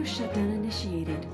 Auto shutdown initiated.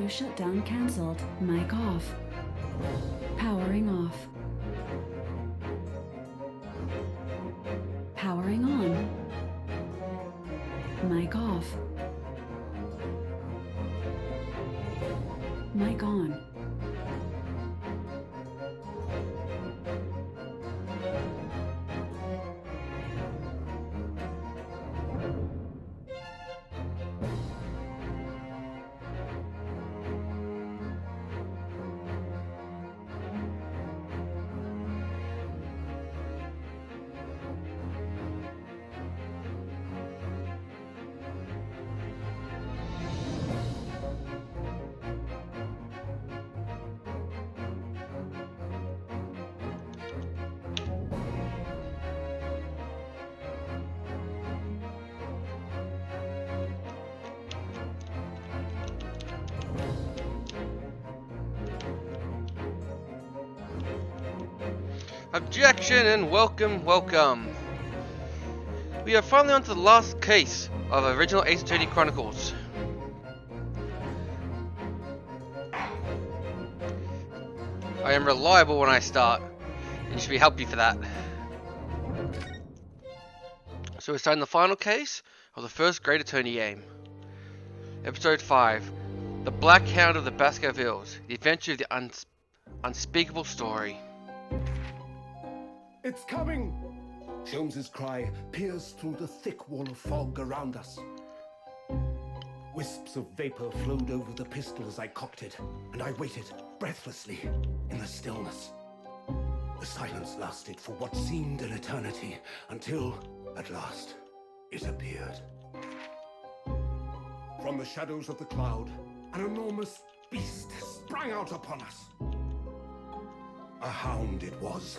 Auto shutdown cancelled. Mic off. Powering off. Powering on. Mic off. Mic on. Objection and welcome. We are finally on to the last case of original Ace Attorney Chronicles. I am reliable when I start, and you should be happy for that. So we're starting the final case of the first Great Attorney game. Episode 5. The Black Hound of the Baskervilles. The Adventure of the Unspeakable Story. It's coming! Sholmes's cry pierced through the thick wall of fog around us. Wisps of vapor flowed over the pistol as I cocked it, and I waited breathlessly in the stillness. The silence lasted for what seemed an eternity, until, at last, it appeared. From the shadows of the cloud, an enormous beast sprang out upon us. A hound it was,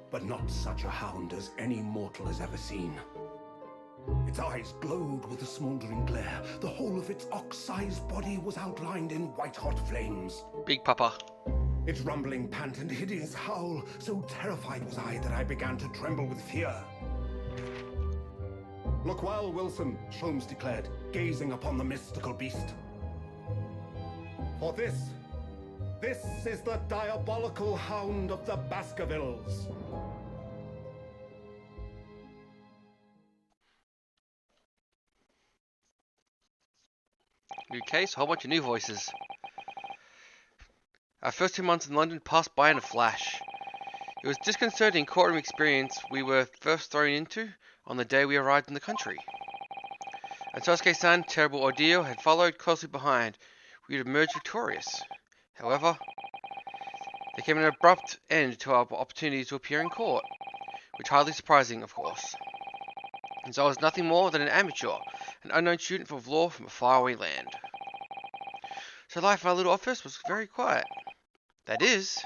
but not such a hound as any mortal has ever seen. Its eyes glowed with a smoldering glare. The whole of its ox-sized body was outlined in white-hot flames. Big Papa. Its rumbling pant and hideous howl, so terrified was I that I began to tremble with fear. "Look well, Wilson," Sholmes declared, gazing upon the mystical beast. "For this is the diabolical hound of the Baskervilles." New case, a whole bunch of new voices. Our first 2 months in London passed by in a flash. It was a disconcerting courtroom experience we were first thrown into on the day we arrived in the country. As Sasuke-san, terrible ordeal had followed closely behind. We had emerged victorious. However, there came an abrupt end to our opportunity to appear in court, which hardly surprising, of course, as I was nothing more than an amateur, an unknown student of law from a faraway land. So life in our little office was very quiet. That is,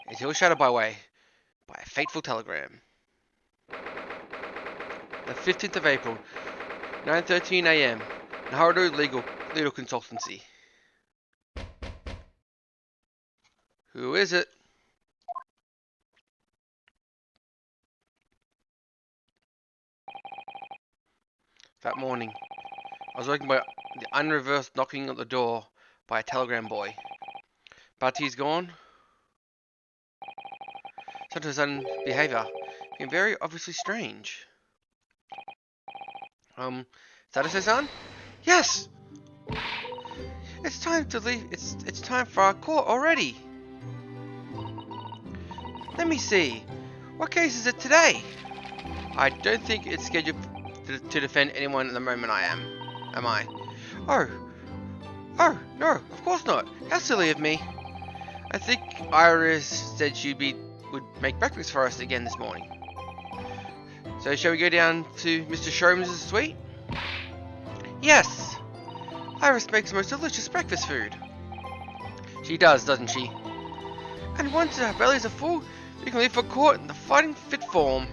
until shadowed by a fateful telegram. The 15th of April, 9:13 a.m. Naruto Legal Consultancy. Who is it? That morning, I was woken by the unreversed knocking at the door by a telegram boy. Bati's gone. Santo's behavior became very obviously strange. Sato-san? Yes! It's time to leave. It's time for our court already. Let me see. What case is it today? I don't think it's scheduled to defend anyone at the moment. Am I? Oh, no, of course not. How silly of me. I think Iris said would make breakfast for us again this morning. So shall we go down to Mr. Sholmes' suite? Yes! Iris makes the most delicious breakfast food. She does, doesn't she? And once our bellies are full, we can leave for court in the fighting fit form.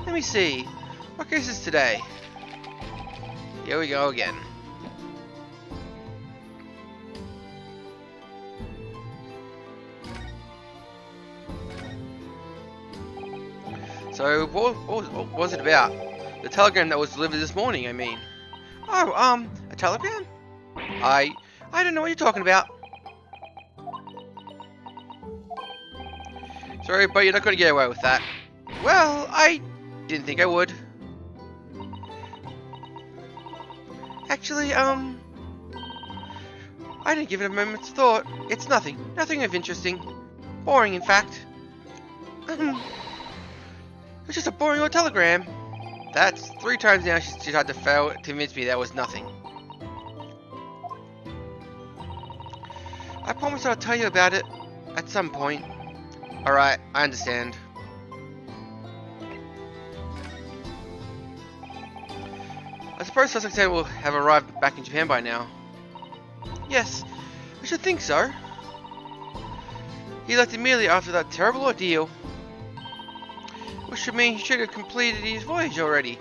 Let me see. What case is today? Here we go again. So, what was it about? The telegram that was delivered this morning, I mean. Oh, a telegram? I don't know what you're talking about. Sorry, but you're not going to get away with that. Well, I didn't think I would. Actually, I didn't give it a moment's thought. It's nothing. Nothing of interesting. Boring, in fact. It's just a boring old telegram. That's 3 times now she's had to fail to convince me that was nothing. I promise I'll tell you about it at some point. Alright, I understand. I suppose Sasaki-san will have arrived back in Japan by now. Yes, I should think so. He left immediately after that terrible ordeal. Which should mean he should have completed his voyage already,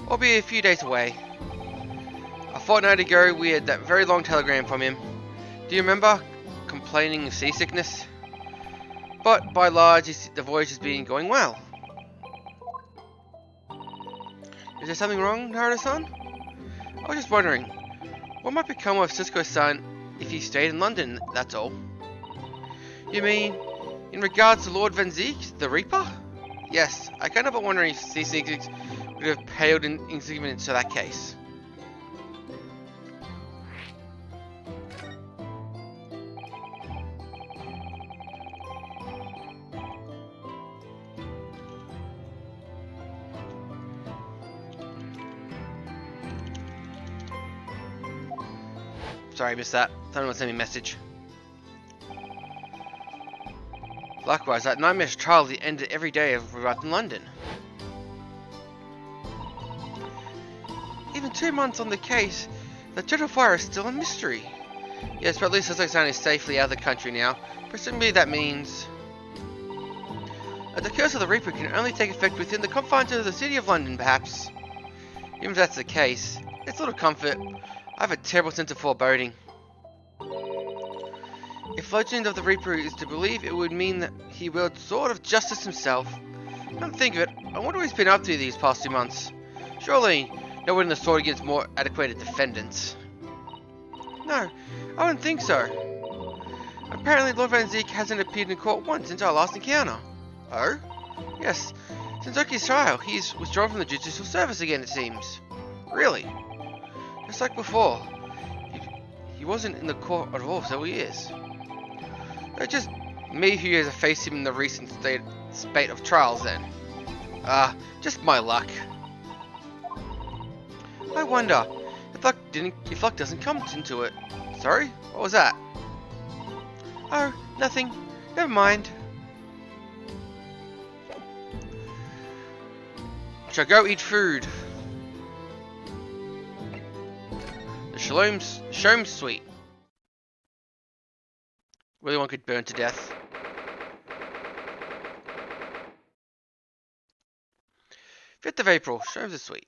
or be a few days away. A fortnight ago we had that very long telegram from him. Do you remember? Complaining of seasickness? But by large the voyage has been going well. Is there something wrong, Naruto-san? I was just wondering, what might become of Sisako-san if he stayed in London, that's all. You mean, in regards to Lord Van Zeek, the Reaper? Yes, I can't help but wondering if these things would have paled in insignificance to that case. Sorry, I missed that. Someone sent me a message. Likewise, that nightmarish trial that ended every day of arrived in London. Even 2 months on the case, the dreadful fire is still a mystery. Yes, but at least Sasaki-san is safely out of the country now. Presumably that means that the curse of the Reaper can only take effect within the confines of the city of London, perhaps. Even if that's the case, it's little comfort. I have a terrible sense of foreboding. If legend of the Reaper is to believe, it would mean that he wields sword of justice himself. Come to think of it, I wonder what he's been up to these past 2 months. Surely, no one in the sword against more adequate defendants. No, I wouldn't think so. Apparently Lord Van Zeek hasn't appeared in court once since our last encounter. Oh? Yes, since Oki's trial, he's withdrawn from the judicial service again, it seems. Really? Just like before. He wasn't in the court at all, so he is. It's just me who has faced him in the recent spate of trials then. Just my luck. I wonder if luck doesn't come into it. Sorry? What was that? Oh, nothing. Never mind. Shall go eat food. The Shalom Suite. Really one could burn to death. Fifth of April, Shalom's a Suite.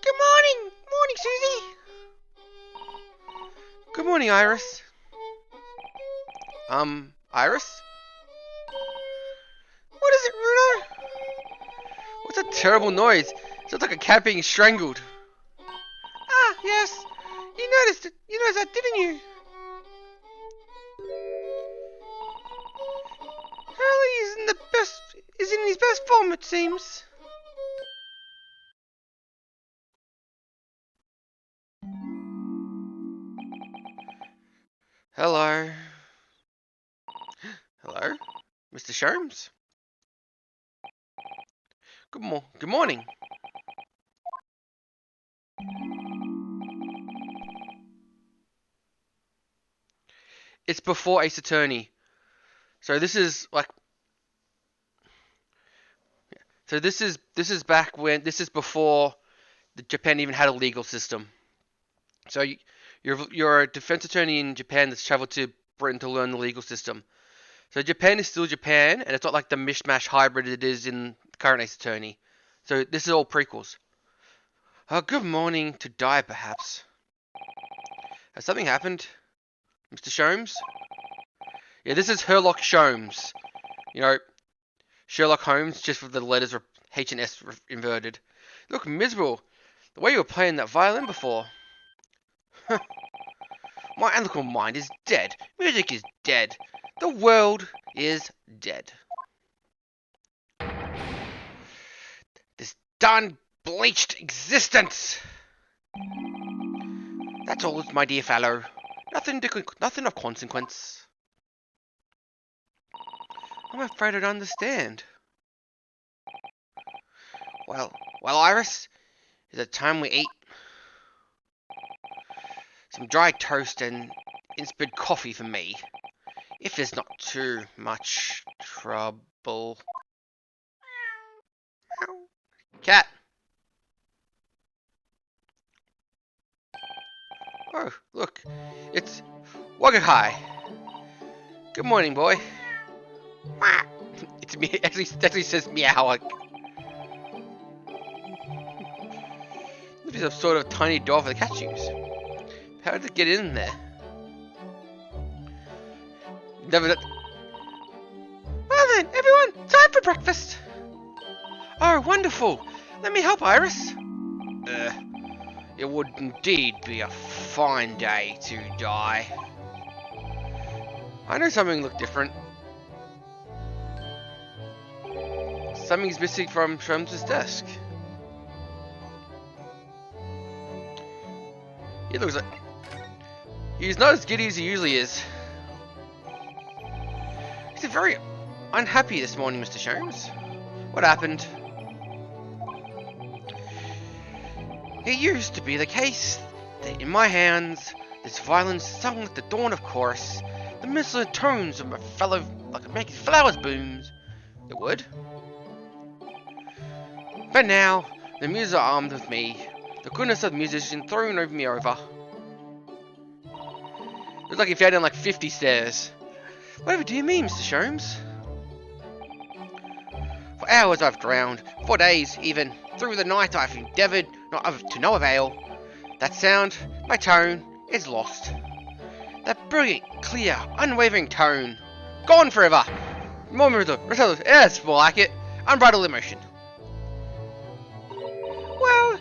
Good morning! Morning, Susie! Good morning, Iris. Iris? What is it, Bruno? What's that terrible noise? It sounds like a cat being strangled. Ah, yes. You noticed it. You noticed that, didn't you? Hurley is in his best form, it seems. Hello. Hello? Mr. Sholmes? Good morning. It's before Ace Attorney. So this is like this is back when this is before Japan even had a legal system. So you're a defense attorney in Japan that's traveled to Britain to learn the legal system. So Japan is still Japan, and it's not like the mishmash hybrid it is in current Ace Attorney. So this is all prequels. Good morning to die, perhaps. Has something happened, Mr. Sholmes? Yeah, this is Sherlock Sholmes. You know, Sherlock Holmes, just with the letters H and S inverted. Look miserable. The way you were playing that violin before. My analytical mind is dead. Music is dead. The world is dead. This darn bleached existence! That's all, my dear fellow. Nothing of consequence. I'm afraid I don't understand. Well, Iris, is it time we eat? Some dry toast and instant coffee for me, if there's not too much trouble. Cat! Oh, look, it's Wagakai. Good morning, boy. It's me. Actually says meow. Like, this is a sort of tiny door for the cat use. How did it get in there? Never. Well then, everyone, time for breakfast. Oh, wonderful. Let me help, Iris. It would indeed be a fine day to die. I know something looked different. Something's missing from Shrum's desk. He looks like he's not as giddy as he usually is. He's very unhappy this morning, Mr. Sholmes. What happened? It used to be the case that in my hands, this violin sung at the dawn of chorus, the missile tones of a fellow like making flowers booms. It would. But now, the muses are armed with me, the goodness of the musician thrown over me over. Looks like he fell down like 50 stairs. Whatever do you mean, Mr. Sholmes? For hours I've drowned, for days even. Through the night I've endeavoured to no avail. That sound, my tone, is lost. That brilliant, clear, unwavering tone, gone forever. More yes, more like it. Unbridled emotion. Well,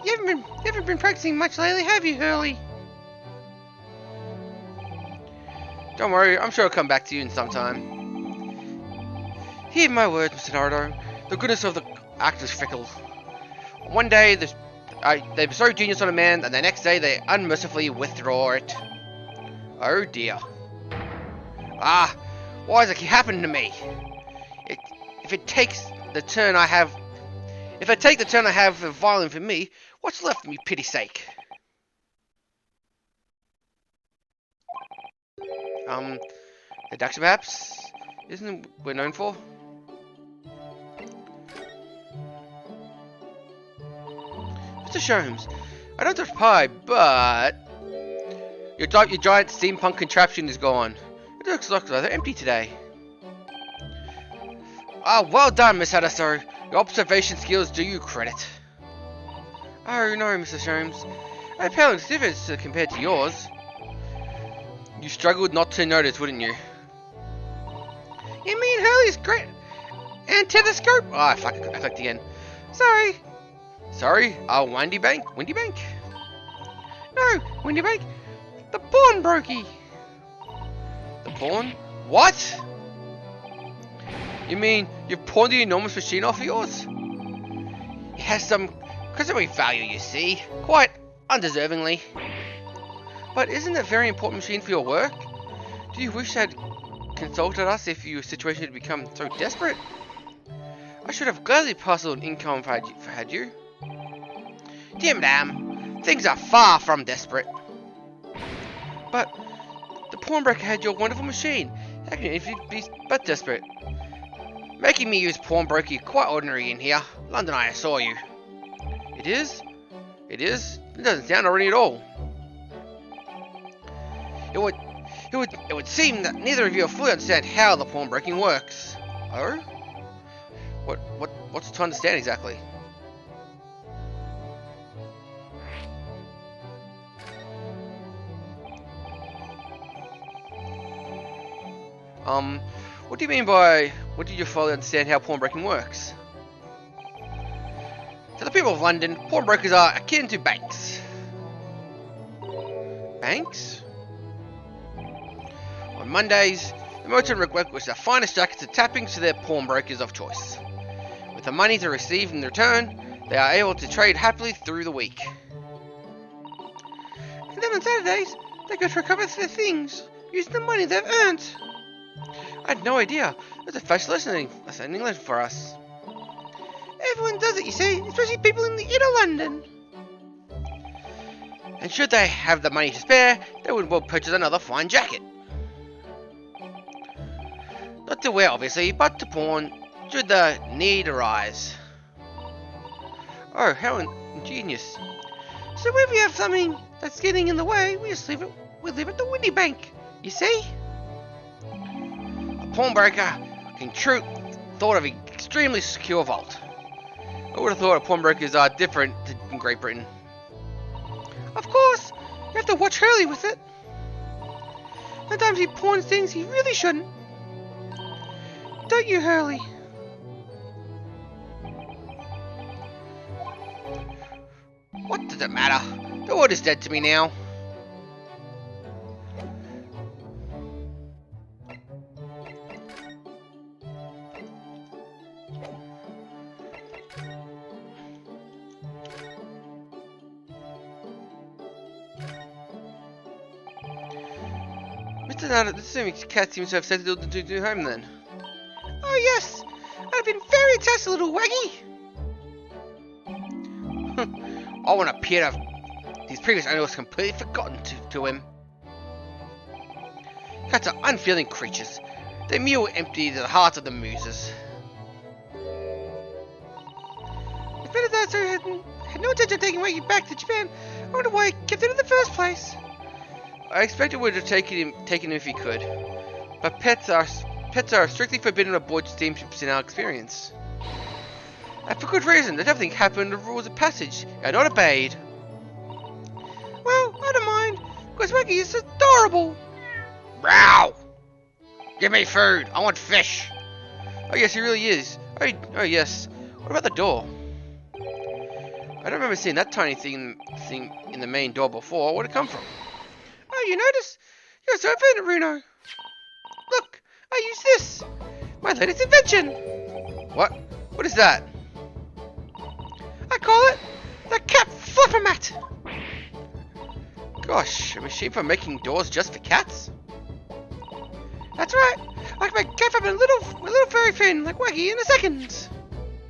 you haven't been practicing much lately, have you, Hurley? Don't worry, I'm sure I'll come back to you in some time. Heed my words, Mr. Naruto. The goodness of the act is fickle. One day, they bestow genius on a man, and the next day they unmercifully withdraw it. Oh dear. Ah, why does it keep happening to me? If I take the turn I have the violin for me, what's left of me, pity's sake? The ducks perhaps? Isn't it we're known for? Mr. Sholmes, I don't reply, but your giant steampunk contraption is gone. It looks like rather empty today. Ah, well done, Miss Hadassah. Your observation skills do you credit. Oh no, Mr. Sholmes. I pale exhibits compared to yours. You struggled not to notice, wouldn't you? You mean Hurley's great antithescope? Ah, fuck, I clicked again. Sorry. Sorry? Windy Bank? No, Windy Bank. The pawnbroker. The pawn? What? You mean you've pawned the enormous machine off of yours? It has some cosmetic value, you see. Quite undeservingly. But isn't it a very important machine for your work? Do you wish had consulted us if your situation had become so desperate? I should have gladly parceled income if I had you. Dear madame, things are far from desperate. But the pawnbroker had your wonderful machine. How can it be but desperate? Making me use pawnbroker quite ordinary in here. London, I saw you. It is? It is? It doesn't sound ordinary at all. It would seem that neither of you fully understand how the pawnbroking works. Oh? What's to understand exactly? What do you mean by, what do you fully understand how pawnbroking works? To the people of London, pawnbrokers are akin to banks. Banks? On Mondays, the merchant requests the finest jackets and tappings to their pawnbrokers of choice. With the money to receive in return, they are able to trade happily through the week. And then on Saturdays, they go to recover their things, using the money they've earned. I had no idea. There's a special lesson in English for us. Everyone does it, you see, especially people in the inner London. And should they have the money to spare, they would well purchase another fine jacket. Not to wear, obviously, but to pawn, should the need arise. Oh, how ingenious. So if we have something that's getting in the way, we just leave it at the Windy Bank, you see? A pawnbroker can thought of an extremely secure vault. I would have thought pawnbrokers are different in Great Britain. Of course, you have to watch Hurley with it. Sometimes he pawns things he really shouldn't. Don't you, Hurley? What does it matter? The word is dead to me now. Mr. Nada, this cat seems to have settled to home then. Oh yes, I've been very attached to little Waggy. I want to appear to have these previous animals completely forgotten to him. Cats are unfeeling creatures. They mew empty the hearts of the muses. If Benedetto had no intention of taking Waggy back to Japan, I wonder why he kept it in the first place. I expect it would have taken him if he could, but pets are strictly forbidden aboard steamships in our experience. And for good reason. That everything happened, the rules of passage are not obeyed. Well, I don't mind, because Waggy is adorable. Row! Give me food. I want fish. Oh yes, he really is. Oh yes. What about the door? I don't remember seeing that tiny thing in the main door before. Where'd it come from? Oh, you notice? You're so offended, Bruno. Look, I use this. My latest invention. What? What is that? I call it the cat flapper mat. Gosh, a machine for making doors just for cats? That's right. I can make cat flap a little furry fin like Waggy in a second.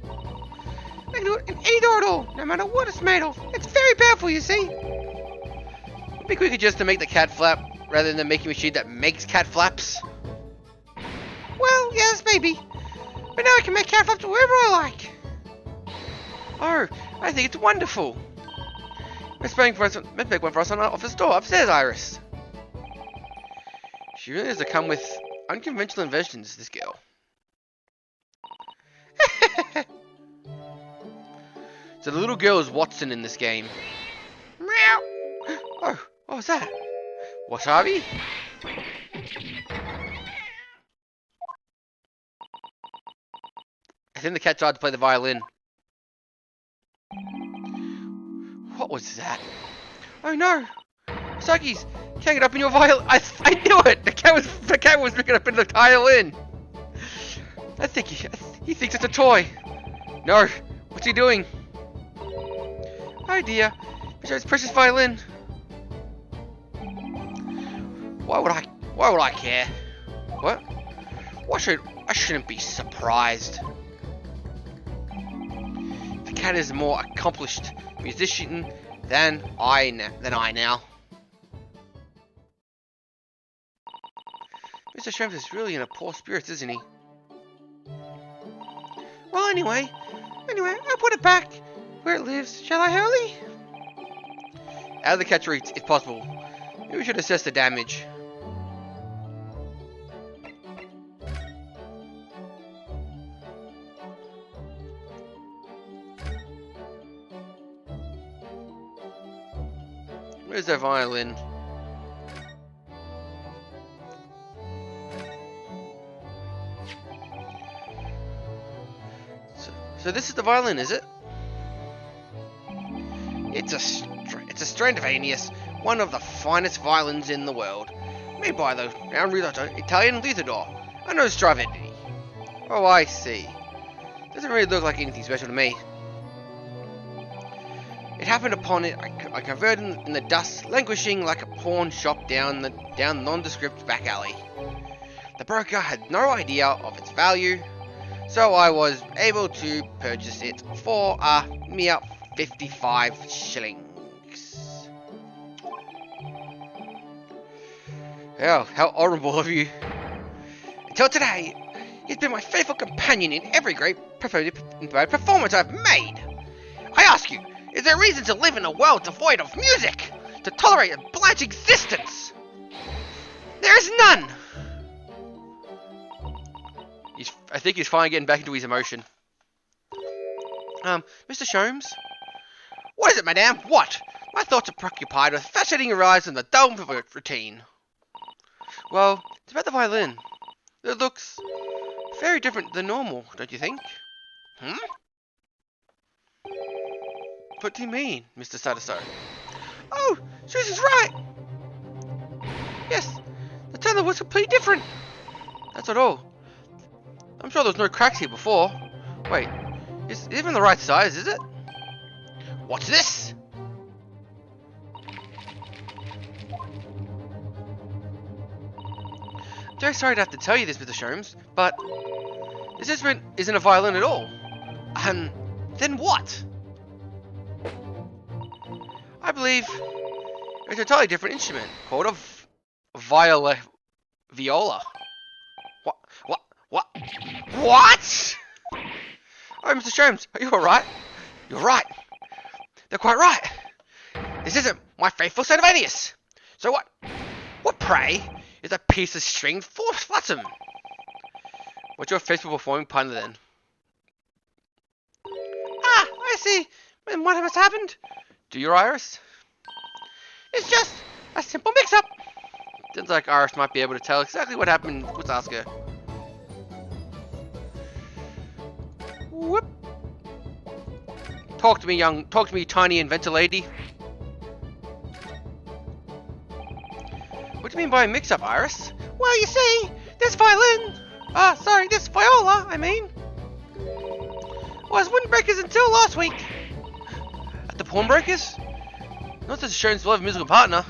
I can do it in any door at all, no matter what it's made of. It's very powerful, you see. It'd be quicker just to make the cat flap rather than making a machine that makes cat flaps. Well, yes, maybe. But now I can make cat flaps wherever I like. Oh, I think it's wonderful. Let's make one for us on our office door upstairs, Iris. She really has to come with unconventional inventions, this girl. So the little girl is Watson in this game. Meow. Oh, what was that? Wasabi? I think the cat tried to play the violin. What was that? Oh no! Suckies! Can't get up in your violin. I knew it! The cat was picking up in the violin! I think he thinks it's a toy. No! What's he doing? Oh dear. His precious violin. Why would I care? What? I shouldn't be surprised. The cat is a more accomplished musician than I now. Mr. Shrimp is really in a poor spirits, isn't he? Well, anyway, I'll put it back where it lives. Shall I, Hurley? Out of the cat's reach, if possible. Maybe we should assess the damage. Where's the violin? So this is the violin, is it? It's a Stradivarius, one of the finest violins in the world, made by the renowned Italian Luthador. I know Stradivarius. Oh, I see. Doesn't really look like anything special to me. It happened upon it. I converted in the dust, languishing like a pawn shop down nondescript back alley. The broker had no idea of its value, so I was able to purchase it for a mere 55 shillings. Oh, how honourable of you. Until today, he's been my faithful companion in every great performance I've made. I ask you, is there reason to live in a world devoid of music? To tolerate a blank existence? There is none! I think he's finally getting back into his emotion. Mr. Sholmes? What is it, madame? What? My thoughts are preoccupied with fascinating arrives in the dome of a routine. Well, it's about the violin. It looks very different than normal, don't you think? What do you mean, Mr. Sadaso? Oh, Susie's right! Yes, the tenor was completely different. That's not all. I'm sure there was no cracks here before. Wait, is it even the right size, is it? What's this? I'm very sorry to have to tell you this, Mr. Sholmes, but this instrument isn't a violin at all. Then what? I believe it's a totally different instrument called a viola. What? Oh, Mr. Sholmes, are you alright? You're right. They're quite right. This isn't my faithful Stradivarius. So what? What, pray, is a piece of stringed flotsam? What's your faithful performing partner then? Ah, I see. And what has happened? Do your Iris? It's just a simple mix-up. Sounds like Iris might be able to tell exactly what happened. Let's ask her. Whoop. Talk to me, tiny inventor lady. What do you mean by a mix-up, Iris? Well, you see, this violin, this viola, I mean, was windbreakers until last week. At the pawnbrokers? Not that Sharon's beloved musical partner.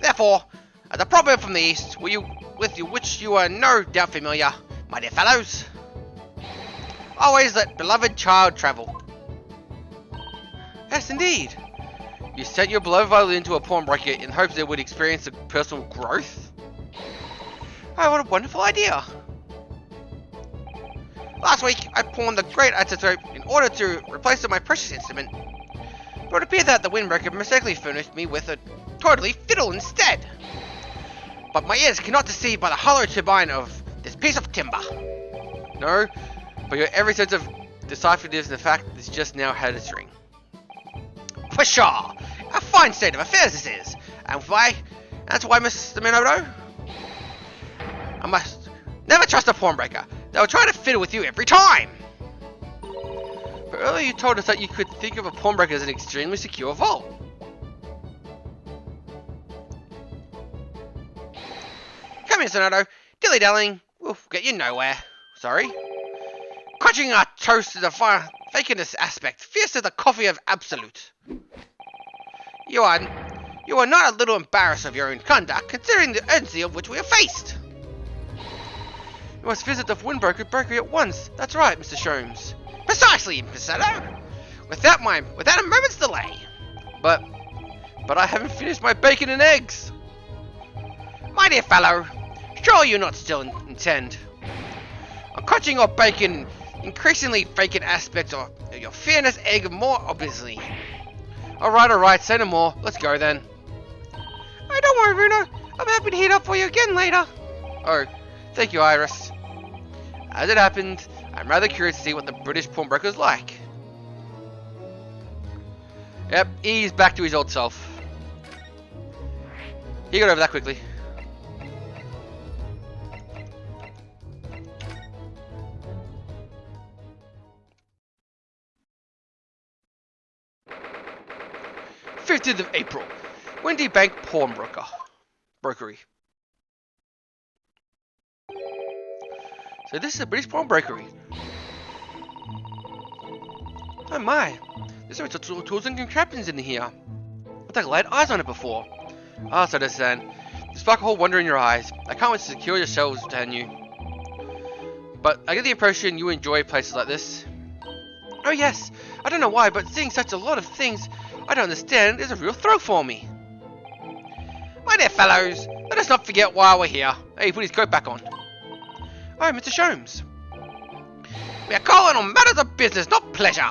Therefore, as a proverb from the East, which you are no doubt familiar, my dear fellows, always let beloved child travel. Yes, indeed. You sent your beloved violin to a pawnbroker in hopes it would experience a personal growth? Oh, what a wonderful idea. Last week, I pawned the great isotope in order to replace it with my precious instrument. But it appeared that the windbreaker mistakenly furnished me with a totally fiddle instead. But my ears cannot deceive by the hollow turbine of this piece of timber. No, but your every sense of decisiveness in the fact that it's just now had a string. Pshaw! A fine state of affairs this is! And that's why, Mr. Minoto, I must never trust a pawnbroker. They'll try to fiddle with you every time! But earlier you told us that you could think of a pawnbroker as an extremely secure vault. Come here, Sonato. Dilly-dallying will get you nowhere. Sorry. Crunching our toast is a vacantest aspect, fierce as the coffee of absolute. You are not a little embarrassed of your own conduct, considering the urgency of which we are faced. You must visit the windbreaker at once. That's right, Mr. Sholmes. Precisely, Misato. Without a moment's delay. But I haven't finished my bacon and eggs. My dear fellow, surely you not still intend on crunching your bacon, increasingly vacant aspects of your fairness egg more obviously. Alright, say no more. Let's go then. Oh, don't worry, Bruno. I'm happy to heat up for you again later. Oh, thank you, Iris. As it happened, I'm rather curious to see what the British pawnbroker's like. Yep, he's back to his old self. He got over that quickly. 15th of April. Windy Bank Pawnbroker. Brokery. So this is a British pawnbrokery. Oh my. There's some tools and contraptions in here. I think I laid eyes on it before. Ah, so does San. You spark a whole wonder in your eyes. I can't wait to secure your shelves, can you? But I get the impression you enjoy places like this. Oh yes, I don't know why, but seeing such a lot of things I don't understand is a real thrill for me. My dear fellows, let us not forget why we're here. Hey, put his coat back on. Oh, Mr. Sholmes. We are calling on matters of business, not pleasure.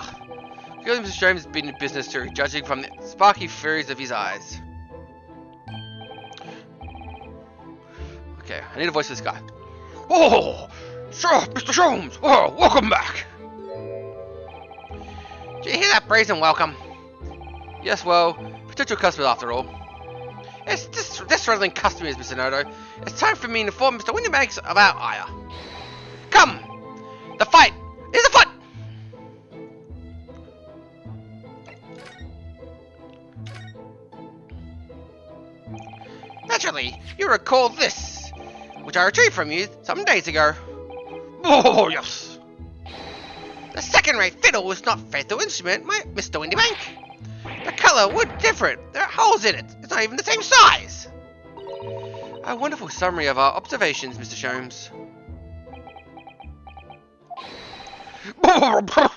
Clearly Mr. Sholmes has been in business too, judging from the sparky furies of his eyes. Okay, I need a voice for this guy. Oh, sir, Mr. Sholmes. Oh, welcome back. Did you hear that brazen welcome? Yes, well, potential customers after all. It's disregarding customers, Mr. Nodo. It's time for me to inform Mr. Windybanks of our ire. Come! The fight is afoot! Naturally, you recall this, which I retrieved from you some days ago. Oh, yes! The second-rate fiddle was not faithful instrument, Mr. Windybank. The colour was different. There are holes in it. It's not even the same size. A wonderful summary of our observations, Mr. Sholmes.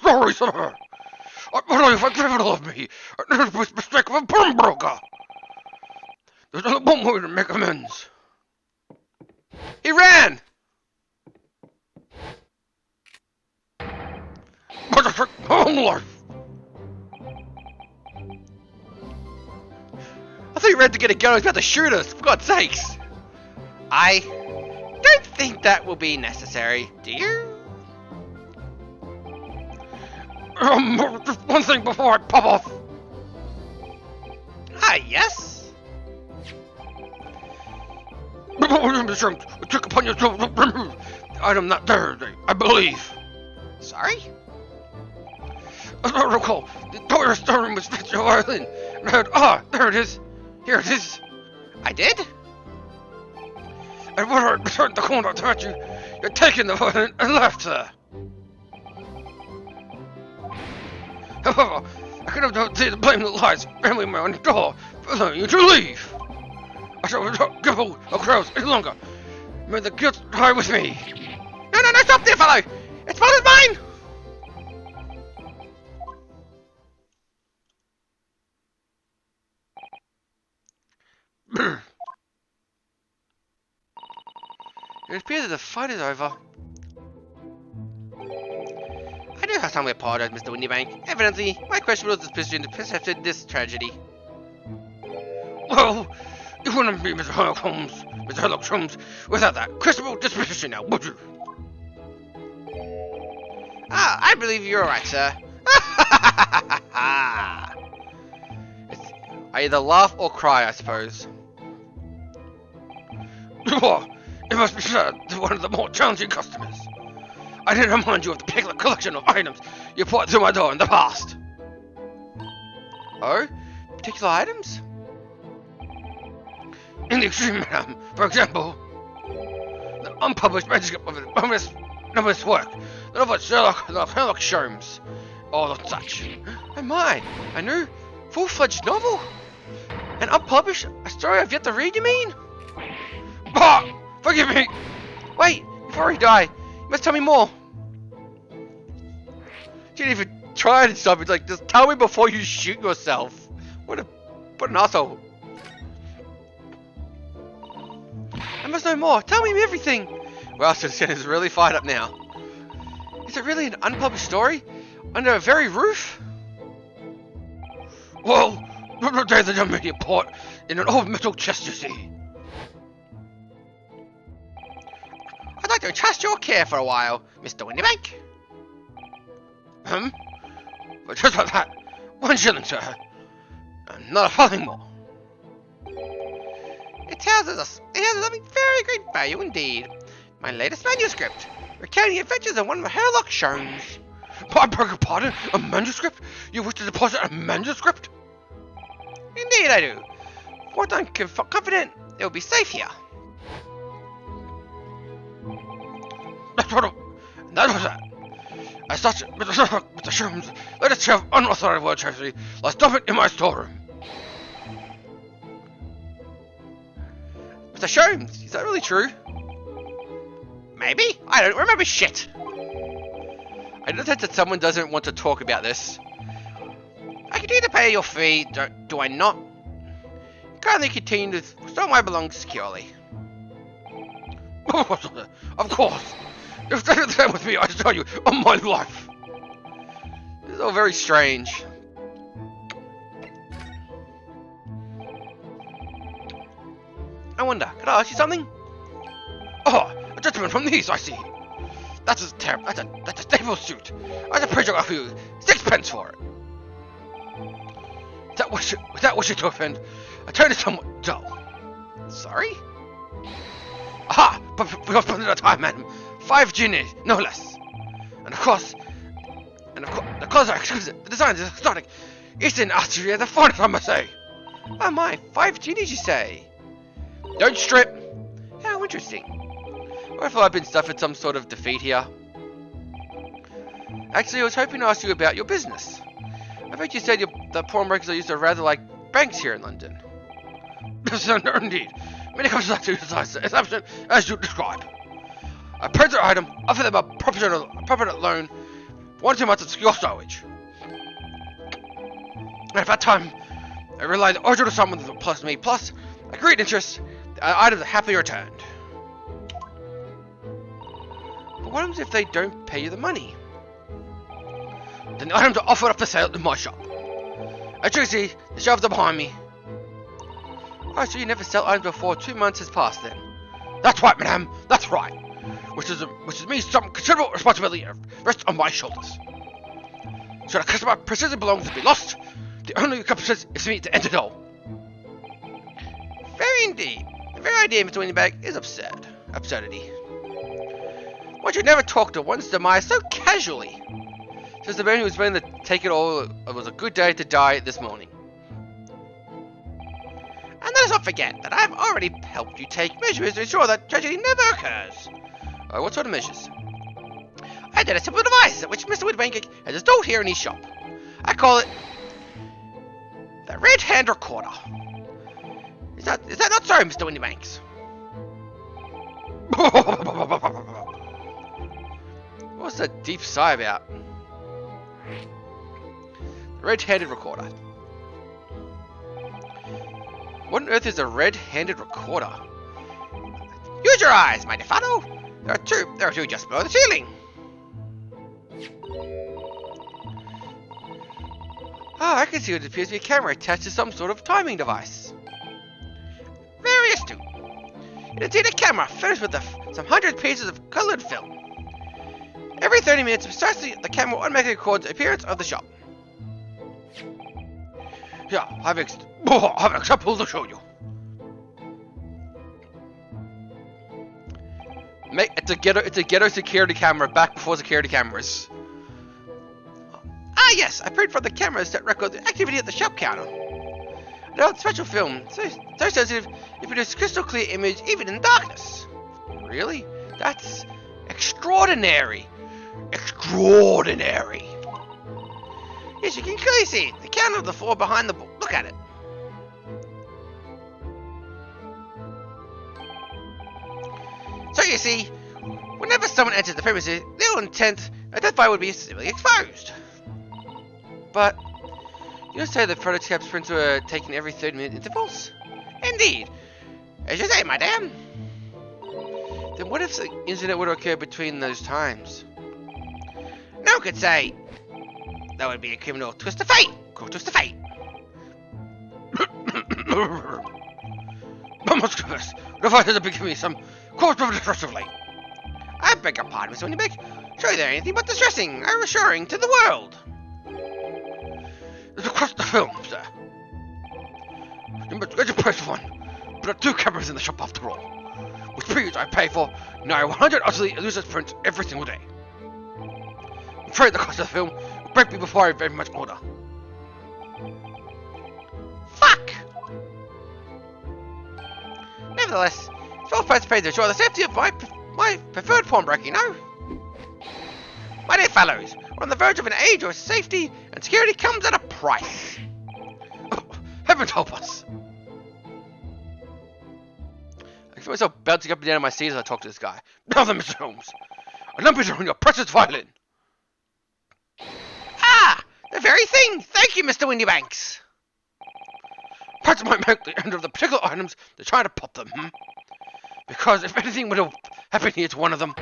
Sorry, sir. I believe a criminal of me. It was mistake of a pawnbroker. There's only one way to make amends. He ran! But I took my own life. I thought he ran to get a gun. He was about to shoot us. For God's sakes. I don't think that will be necessary. Do you? Just one thing before I pop off. Ah, yes? Took upon yourself to remove the item not there, I believe. Sorry? As I recall, the door starting was fetched a violin. And I heard, there it is. Here it is. I did? And when I returned the corner to fetch you, you'd taken the violin and left, sir. However, I could have no day to blame the lies of family of my own door for allowing you to leave. I shall not give hold of crowds any longer. May the guilt die with me. No, stop there, fellow! It's what is mine! It appears that the fight is over. I do have time to apologize, Mr. Windybank. Evidently, my questionable suspicion intercepted this tragedy. Well, you wouldn't be Mr. Sherlock Holmes, without that questionable disposition now, would you? I believe you're right, sir. I either laugh or cry, I suppose. It must be said to one of the more challenging customers. I didn't remind you of the particular collection of items you brought through my door in the past. Oh? Particular items? In the extreme, madam. For example, the unpublished manuscript of an novelist's work, the novel Sherlock Holmes, or such. Oh my, a new, full-fledged novel? An unpublished, a story I've yet to read, you mean? Forgive me! Wait, before I die, you must tell me more. You didn't even try to stop it, like, just tell me before you shoot yourself. What an asshole. I must know more. Tell me everything. Well, Citizen is really fired up now. Is it really an unpublished story? Under a very roof? Well, the day that I'm ready to port in an old metal chest, you see. I'd like to entrust your care for a while, Mr. Windybank. But just like that, 1 shilling, sir. And not a farthing more. It has something very great value indeed. My latest manuscript, recounting the adventures of one of Sherlock Holmes. I beg your pardon, a manuscript? You wish to deposit a manuscript? In Indeed I do. For I'm confident it will be safe here. That was that. As such, Mr. Sherms, let us have unauthorized word treasury. Let's dump it in my storeroom. Mr. Sherms, is that really true? Maybe? I don't remember shit. I noticed that someone doesn't want to talk about this. I continue to pay your fee, do I not? Kindly continue to store my belongings securely. Of course. If they are there with me, I tell you, on my life. This is all very strange. I wonder, could I ask you something? Oh, a gentleman from the east, I see. That's a stable suit. I suppose I'll offer you 6 pence for it. That wish to offend, I turned it somewhat dull. Sorry? Aha! But we have plenty of time, madam. 5 guineas, no less. And of course, the clothes are exquisite. The design is exotic. Eastern Austria, the finest, I must say. Oh my, 5 guineas, you say? Don't strip. How interesting. What if I've been suffered some sort of defeat here? Actually, I was hoping to ask you about your business. I've heard you said the pawnbrokers are used to rather like banks here in London. Indeed. Many customers like to utilize the assumption as you describe. A printer item, offer them a proper loan, 1 or 2 months of secure storage. And at that time, I realized the original sum plus me plus agreed interest, the items are happily returned. But what happens if they don't pay you the money? Then the items are offered up for sale in my shop. As you can see, the shelves are behind me. Oh, so you never sell items before 2 months has passed then? That's right, madame, that's right. Which is me some considerable responsibility rests on my shoulders. Should a customer precision belongings be lost, the only recompense is for me to enter the door. Very indeed. The very idea, Mr. Windybank, is absurdity. One should never talk to one's demise so casually. Says the man who was willing to take it all. It was a good day to die this morning. And let us not forget that I have already helped you take measures to ensure that tragedy never occurs. What sort of measures? I did a simple device which Mr. Windybank has installed here in his shop. I call it the Red Hand Recorder. Is that not so, Mr. Windybanks? What's that deep sigh about? The red-handed recorder. What on earth is a red-handed recorder? Use your eyes, my dear fellow. There are two just below the ceiling. I can see what appears to be a camera attached to some sort of timing device. Very astute. It is indeed a camera furnished with some 100 pieces of colored film. Every 30 minutes, precisely, the camera automatically records the appearance of the shop. Yeah, I have an example to show you. Mate, it's a ghetto security camera back before security cameras. Ah yes, I prayed for the cameras that record the activity at the shop counter. Now it's special film, so sensitive, it produces crystal clear image even in darkness. Really? That's extraordinary. Extraordinary. Yes, you can clearly see the counter of the floor behind the book. Look at it. So you see, whenever someone enters the premises, their intent identified would be simply exposed. But you don't say the prototype prints were taken every 30-minute intervals? Indeed. As you say, madame. Then what if the incident would occur between those times? No one could say. That would be a criminal twist of fate. Cruel twist of fate. I must confess, the device has given me some cause for distressively. I beg your pardon, Mr. Windybank. Surely there anything but distressing or reassuring to the world. It's across the film, sir. You must get your price for one. But there are 2 cameras in the shop after all. With fees I pay for now 100 utterly useless prints every single day. I'm afraid the cost of the film will break me before I have very much order. Fuck! Nevertheless, it's well paid to ensure the safety of my preferred pawnbroker, you know? My dear fellows, we're on the verge of an age where safety and security comes at a price. Heaven help us! I feel myself bouncing up and down in my seat as I talk to this guy. Now then, Mr. Holmes, a number on your precious violin. Ah, the very thing. Thank you, Mr. Windybanks. Perhaps I might make the end of the particular items to try to pop them, because if anything would have happened here to one of them,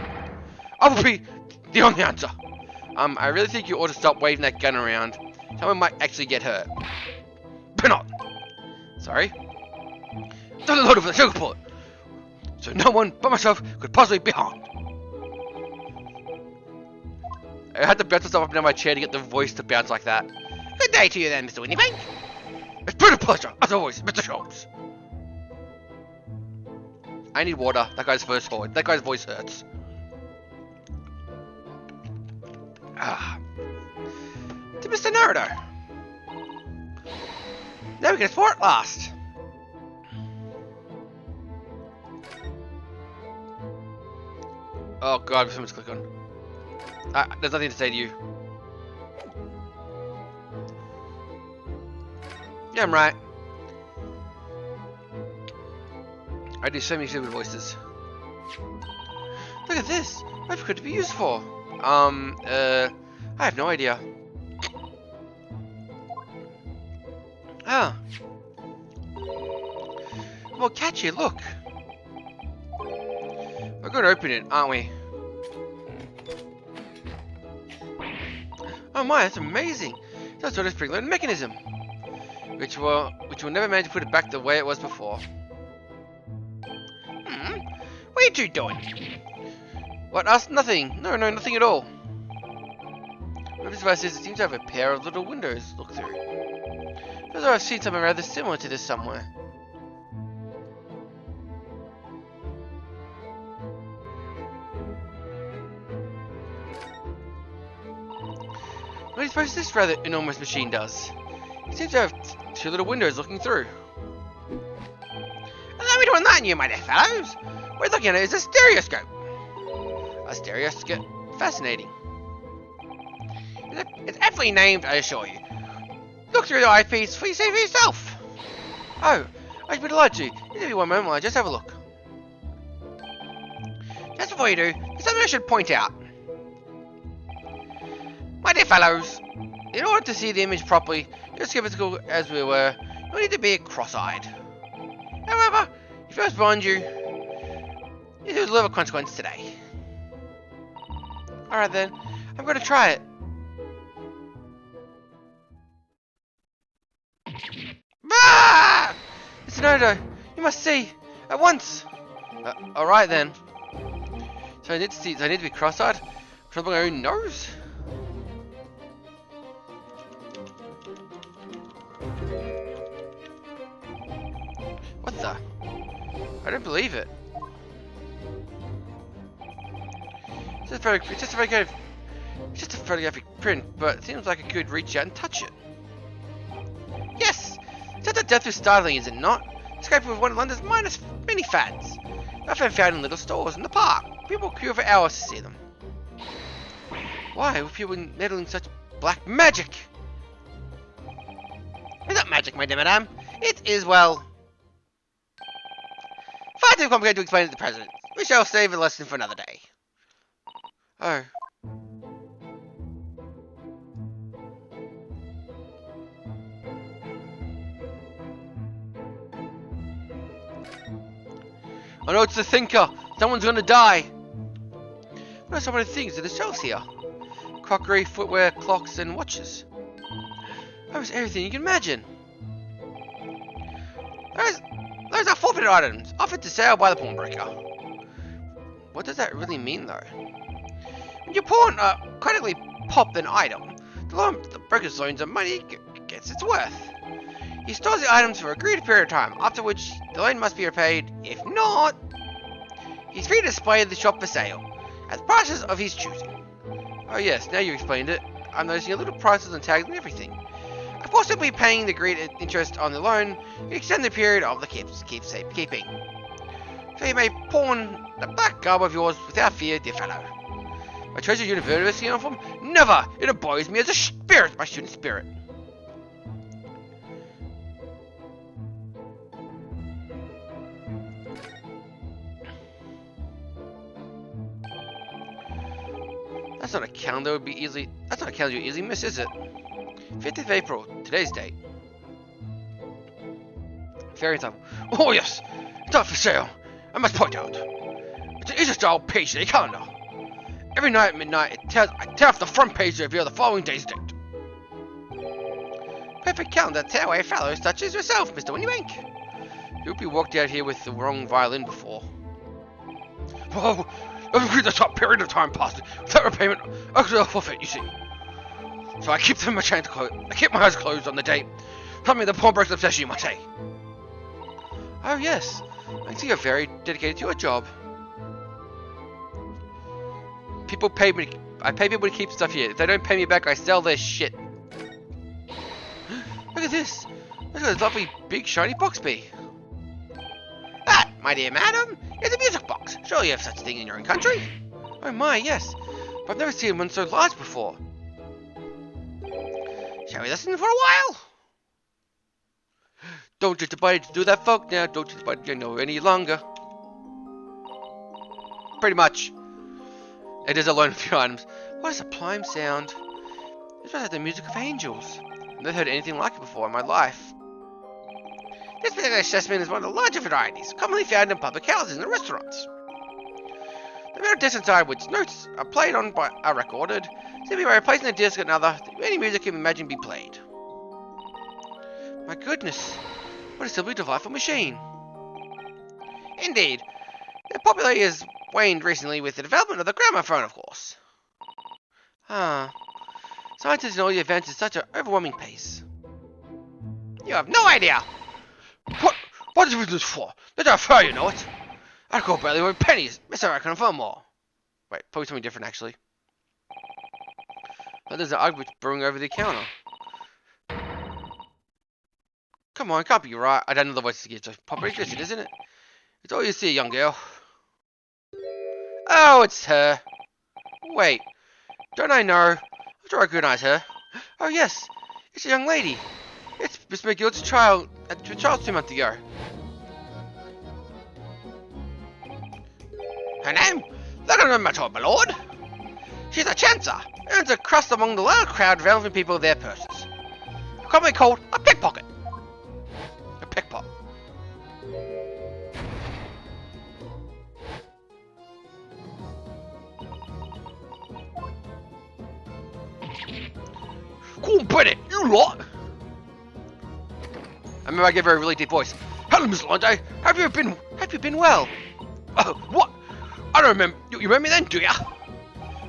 I will be the only answer. I really think you ought to stop waving that gun around. Someone might actually get hurt. But not. Sorry. Don't load it with a sugar bullet, so no one but myself could possibly be harmed. I had to bounce myself up and down my chair to get the voice to bounce like that. Good day to you then, Mr. Windybank. It's been a pleasure, as always, Mr. Holmes. I need water. That guy's voice hurts. To Mr. Naruto. Now we can explore at last. Oh god, someone's click on. There's nothing to say to you. Yeah, I'm right. I do so many stupid voices. Look at this. What could it be used for? I have no idea. Ah. Well, catchy, look. We're going to open it, aren't we? Oh my, that's amazing. Some sort of spring-loaded mechanism. Which will never manage to put it back the way it was before. What are you two doing? What, us? Nothing. No, nothing at all. What this device is, it seems to have a pair of little windows to look through. Feels like I've seen something rather similar to this somewhere. What do you suppose this rather enormous machine does? It seems to have two little windows looking through. Allow me to enlighten you, my dear fellows. We're looking at it as a stereoscope. A stereoscope? Fascinating. It's aptly named, I assure you. Look through the eyepiece for yourself. Oh, I'd be delighted to. Give me one moment while I just have a look. Just before you do, there's something I should point out. My dear fellows, in order to see the image properly, just skeptical as we were, you need to be cross-eyed. However, if I was behind you, it was a little consequence today. Alright then, I'm going to try it. Ah! Mr. Naruto, you must see, at once. Alright then. So I need to see, I need to be cross-eyed? Control my own nose? What the? I don't believe it. It's just a photographic print, but it seems like I could reach out and touch it. Yes! It's not death is startling, is it not? Escaping with one of London's many fads. Often found in little stores in the park. People queue for hours to see them. Why were people meddling such black magic? It's not magic, my dear madame. It is, well, far too complicated to explain to the president. We shall save a lesson for another day. Oh. I know it's the thinker. Someone's gonna die. What are some of the things in the shelves here? Crockery, footwear, clocks, and watches. Almost everything you can imagine. Those are forfeited items, offered to sale by the pawnbroker. What does that really mean, though? When you pawn credibly pop an item, the broker's loans of money gets its worth. He stores the items for a agreed period of time, after which the loan must be repaid. If not, he's free to display the shop for sale, at prices of his choosing. Oh yes, now you explained it. I'm noticing a little prices and tags and everything. Of course, simply paying the agreed interest on the loan, you extend the period of the keeping. So you may pawn the black garb of yours without fear, dear fellow. My treasured university uniform? Never! It embodies me as a spirit, my student spirit. That's not a calendar would be easily. That's not a calendar you easily miss, is it? 5th of April, today's date. Fairy time. Oh yes, it's not for sale. I must point out, it's an Easter-style page-day calendar. Every night at midnight, I tear off the front page to reveal the following day's date. Perfect calendar to tear away fellows such as yourself, Mr. Winnywink. You hope you walked out here with the wrong violin before. Whoa! Every the top period of time passed without repayment, I could forfeit, you see. So I keep them my chains closed. I keep my eyes closed on the date. Something the pawnbroker's obsession, you might say. Oh yes, I see you're very dedicated to your job. People pay me. I pay people to keep stuff here. If they don't pay me back, I sell their shit. Look at this. Look at this lovely big shiny box bee. That, my dear madam, is a music box. Surely you have such a thing in your own country. Oh my, yes. But I've never seen one so large before. Shall we listen for a while? Don't just abide to do that, folk. Now, don't just abide to know any longer. Pretty much. It is alone a few items. What a sublime sound. It's just like the music of angels. I've never heard anything like it before in my life. This particular assessment is one of the larger varieties, commonly found in public houses and restaurants. The amount of disc inside which notes are played on are recorded, simply by replacing the disc with another, any music you can imagine be played. My goodness, what a simply delightful machine. Indeed, their popularity has waned recently with the development of the gramophone, of course. Scientists know the advance at such an overwhelming pace. You have no idea! What is this for? Let our fire, you know it! I'd go barely with pennies, Mr. I can afford more. Wait, probably something different actually. Oh, there's an ugly brewing over the counter. Come on, can't be right. I don't know the voice to get, so proper existed, isn't it? It's all you see, young girl. Oh, it's her. Wait, don't I know? I'm sure I recognize her. Oh yes, it's a young lady. It's Miss McGill's child 2 months ago. Her name? Let her know, my lord. She's a chancer, earns a crust among the loud crowd of relevant people of their purses. Commonly called a pickpocket. A pickpocket. Cool, Bennett, you lot! I remember I gave her a really deep voice. Hello, Miss Londe. Have you been well? Oh, what? I don't remember. You remember me then, do ya?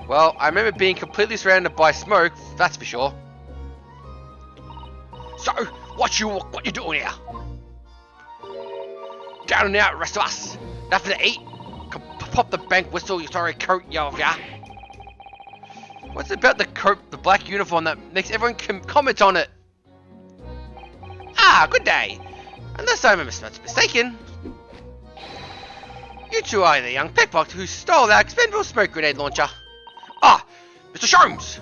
Well, I remember being completely surrounded by smoke, that's for sure. So, what you doing here? Down and out, rest of us. Nothing to eat? Pop the bank whistle, you sorry coat, ya. What's it about the coat, the black uniform that makes everyone comment on it? Ah, good day. Unless I'm mistaken. You two are the young pickpocket who stole that expendable smoke grenade launcher. Ah, Mr. Sholmes.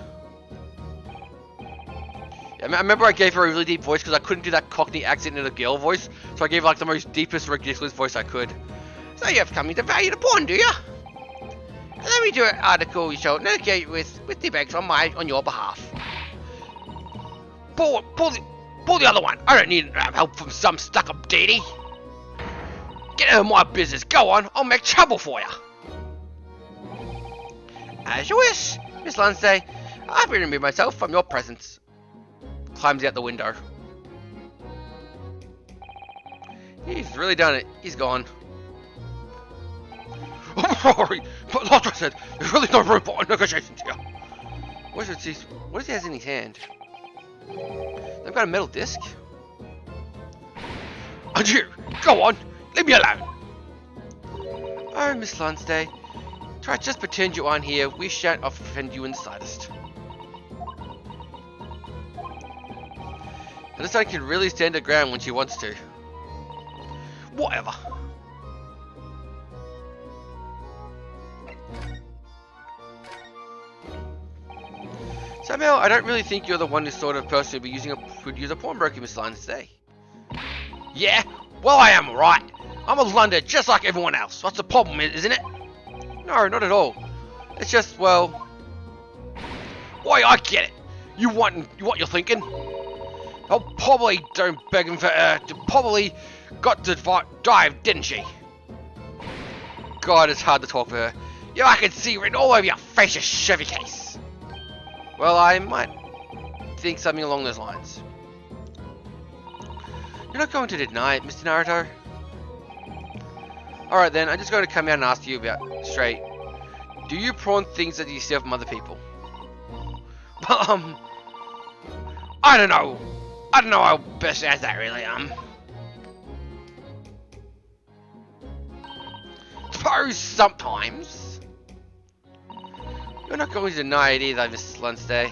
Yeah, I remember I gave her a really deep voice because I couldn't do that Cockney accent in a girl voice, so I gave like the most deepest, ridiculous voice I could. So you have come to value the pawn, do you? Let me do an article you shall negotiate with the banks on your behalf. Pull the other one. I don't need help from some stuck-up deity. Get out of my business. Go on. I'll make trouble for you. As you wish, Miss Lansday. I've removed myself from your presence. Climbs out the window. He's really done it. He's gone. I'm sorry, but like I said, there's really no room for negotiations here. What does he has in his hand? They've got a metal disc. And you, go on, leave me alone. Oh, Miss Lansday, try just pretend you aren't here. We shan't offend you in the slightest. And this one can really stand her ground when she wants to. Whatever. Mel, I don't really think you're the one who sort of person who'd use a pawnbroker, Miss Lyon, today. Yeah? Well, I am, right? I'm a London just like everyone else. What's the problem, isn't it? No, not at all. It's just, well... Why, I get it. You what you're thinking? Oh, probably don't beg him for, probably got to dive, didn't she? God, it's hard to talk for her. Yeah, I can see written all over your face, you Chevy case. Well, I might think something along those lines. You're not going to deny it, Mr. Naruto? Alright then, I'm just going to come out and ask you about straight. Do you pawn things that you steal from other people? I don't know. I don't know how best to answer that really, Suppose sometimes. You're not going to deny it either, Miss Lunstay.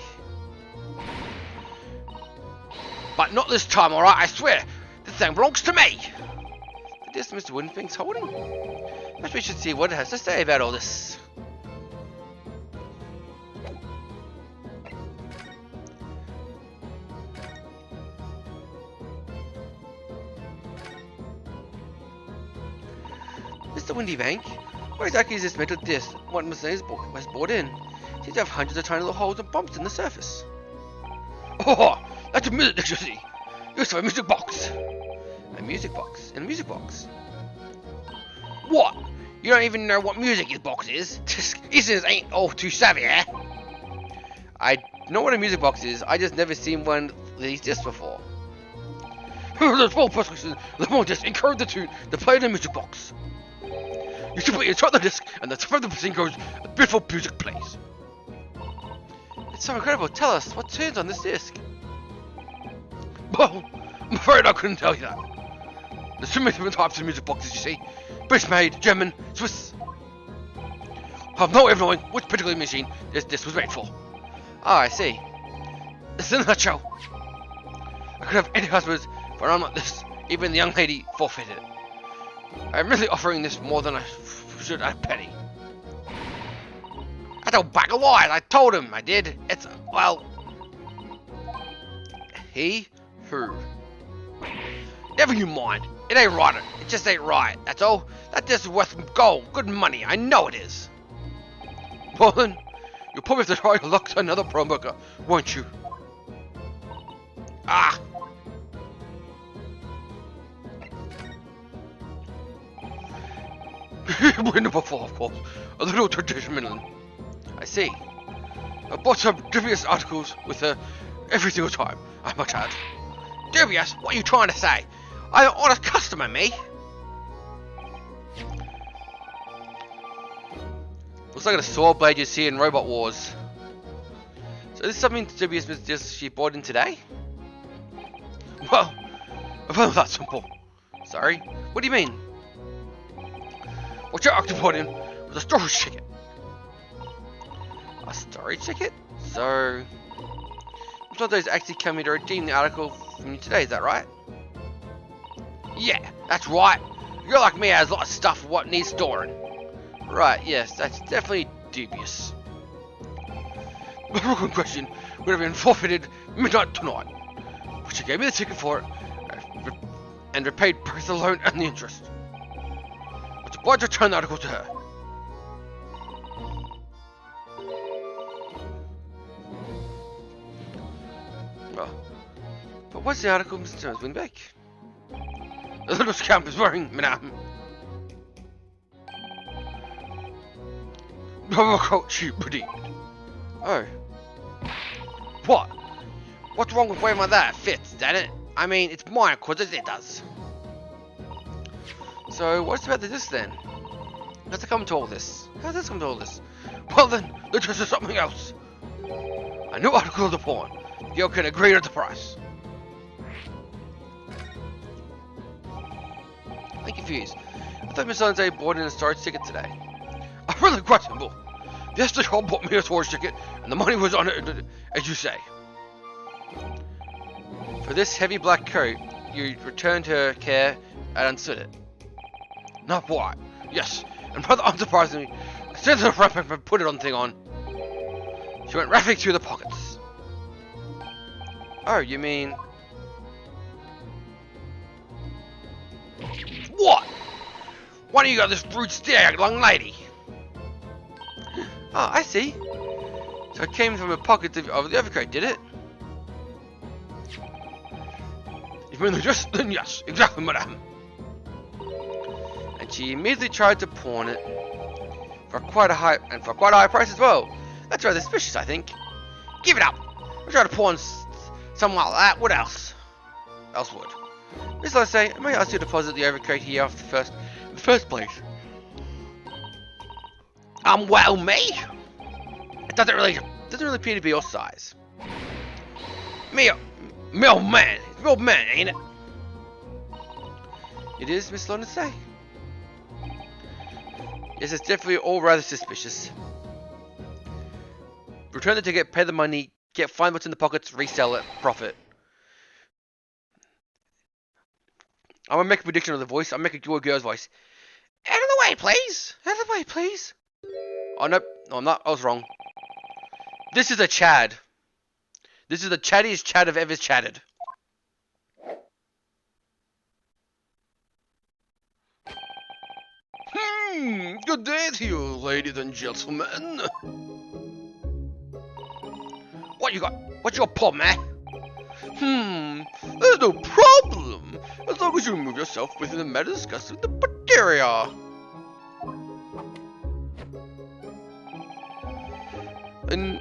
But not this time, alright? I swear, this thing belongs to me! This Mr. Woodenfink's holding? Perhaps we should see what it has to say about all this. Mr. Windybank, what exactly is this metal disc? What Miss Lane's has brought in? Seems to have hundreds of tiny little holes and bumps in the surface. Oh, that's a music dictionary. Used for a music box. A music box? In a music box? What? You don't even know what music his box is? Isn't ain't all too savvy, eh? I know what a music box is. I just never seen one of these discs before. The small person, the more disc encode the tune to play the music box. You simply insert the disc, and the further the machine goes, a beautiful music plays. It's so incredible. Tell us, what tunes on this disc? Well, I'm afraid I couldn't tell you that. There's so many different types of music boxes, you see. British made, German, Swiss. I have no way of knowing which particular machine this disc was made for. Ah, I see. This is in a nutshell. I could have any customers, but I'm not this. Even the young lady forfeited it. I'm really offering this more than I should a penny. That's a bag of lies. I told him I did. It's, well... He? Who? Never you mind. It ain't right. It just ain't right. That's all. That disc is worth gold. Good money. I know it is. Well then, you'll probably have to try your luck to another pawnbroker, won't you? Ah! We're number 4, of course. A little tradition, Midland. I see. I bought some dubious articles with her every single time, I must add. Dubious? What are you trying to say? I'm an honest customer, me. Looks like a sword blade you see in Robot Wars. So this is something dubious just she bought in today? Well, I found that simple. Sorry? What do you mean? What you actually bought in was a storage ticket. A storage ticket? So... It's not those actually coming to redeem the article from you today, is that right? Yeah, that's right. You're like me, has a lot of stuff what needs storing. Right, yes, that's definitely dubious. The broken question would have been forfeited midnight tonight. But she gave me the ticket for it and repaid both the loan and the interest. I was obliged to return the article to her. Well, but what's the article Mr. Wingback? The little scamp is wearing, madame. Overcoat she redeemed. Oh. What? What's wrong with wearing like that? It fits, doesn't it? I mean, it's mine, cause it does. So, what's about the disc then? How's it come to all this? How's this come to all this? Well then, let's just do something else. A new article of the pawn. You can agree on the price. I'm confused. I thought Miss Lindsay bought in a storage ticket today. I'm really questionable. Yesterday y'all bought me a storage ticket, and the money was on it, as you say. For this heavy black coat, you returned her care and unstood it. Not why. Yes, and rather unsurprisingly, I sent her wrap and put it on thing on. She went racking through the pockets. Oh, you mean... What? Why do you got this rude stare at young lady? Ah, I see. So it came from the pocket of the overcoat, did it? If you mean the dress, then yes, exactly, madame. And she immediately tried to pawn it for quite a high price as well. That's rather suspicious, I think. Give it up. I'll try to pawn something like that. What else? Else would. Miss I say, may I ask you to deposit the overcoat here after in the first place? Well, me? It doesn't really appear to be your size. Me old man. It's me old man, ain't it? It is, Miss London say. Yes, it's definitely all rather suspicious. Return the ticket, pay the money, find what's in the pockets, resell it, profit. I'm gonna make a prediction of the voice. I'm making your girl's voice. Out of the way, please! Out of the way, please! Oh, nope. No, I'm not. I was wrong. This is a Chad. This is the chattiest Chad I've ever chatted. Good day to you, ladies and gentlemen. What you got? What's your problem, eh? There's no problem, as long as you remove yourself within the matter discussed with the bacteria. And,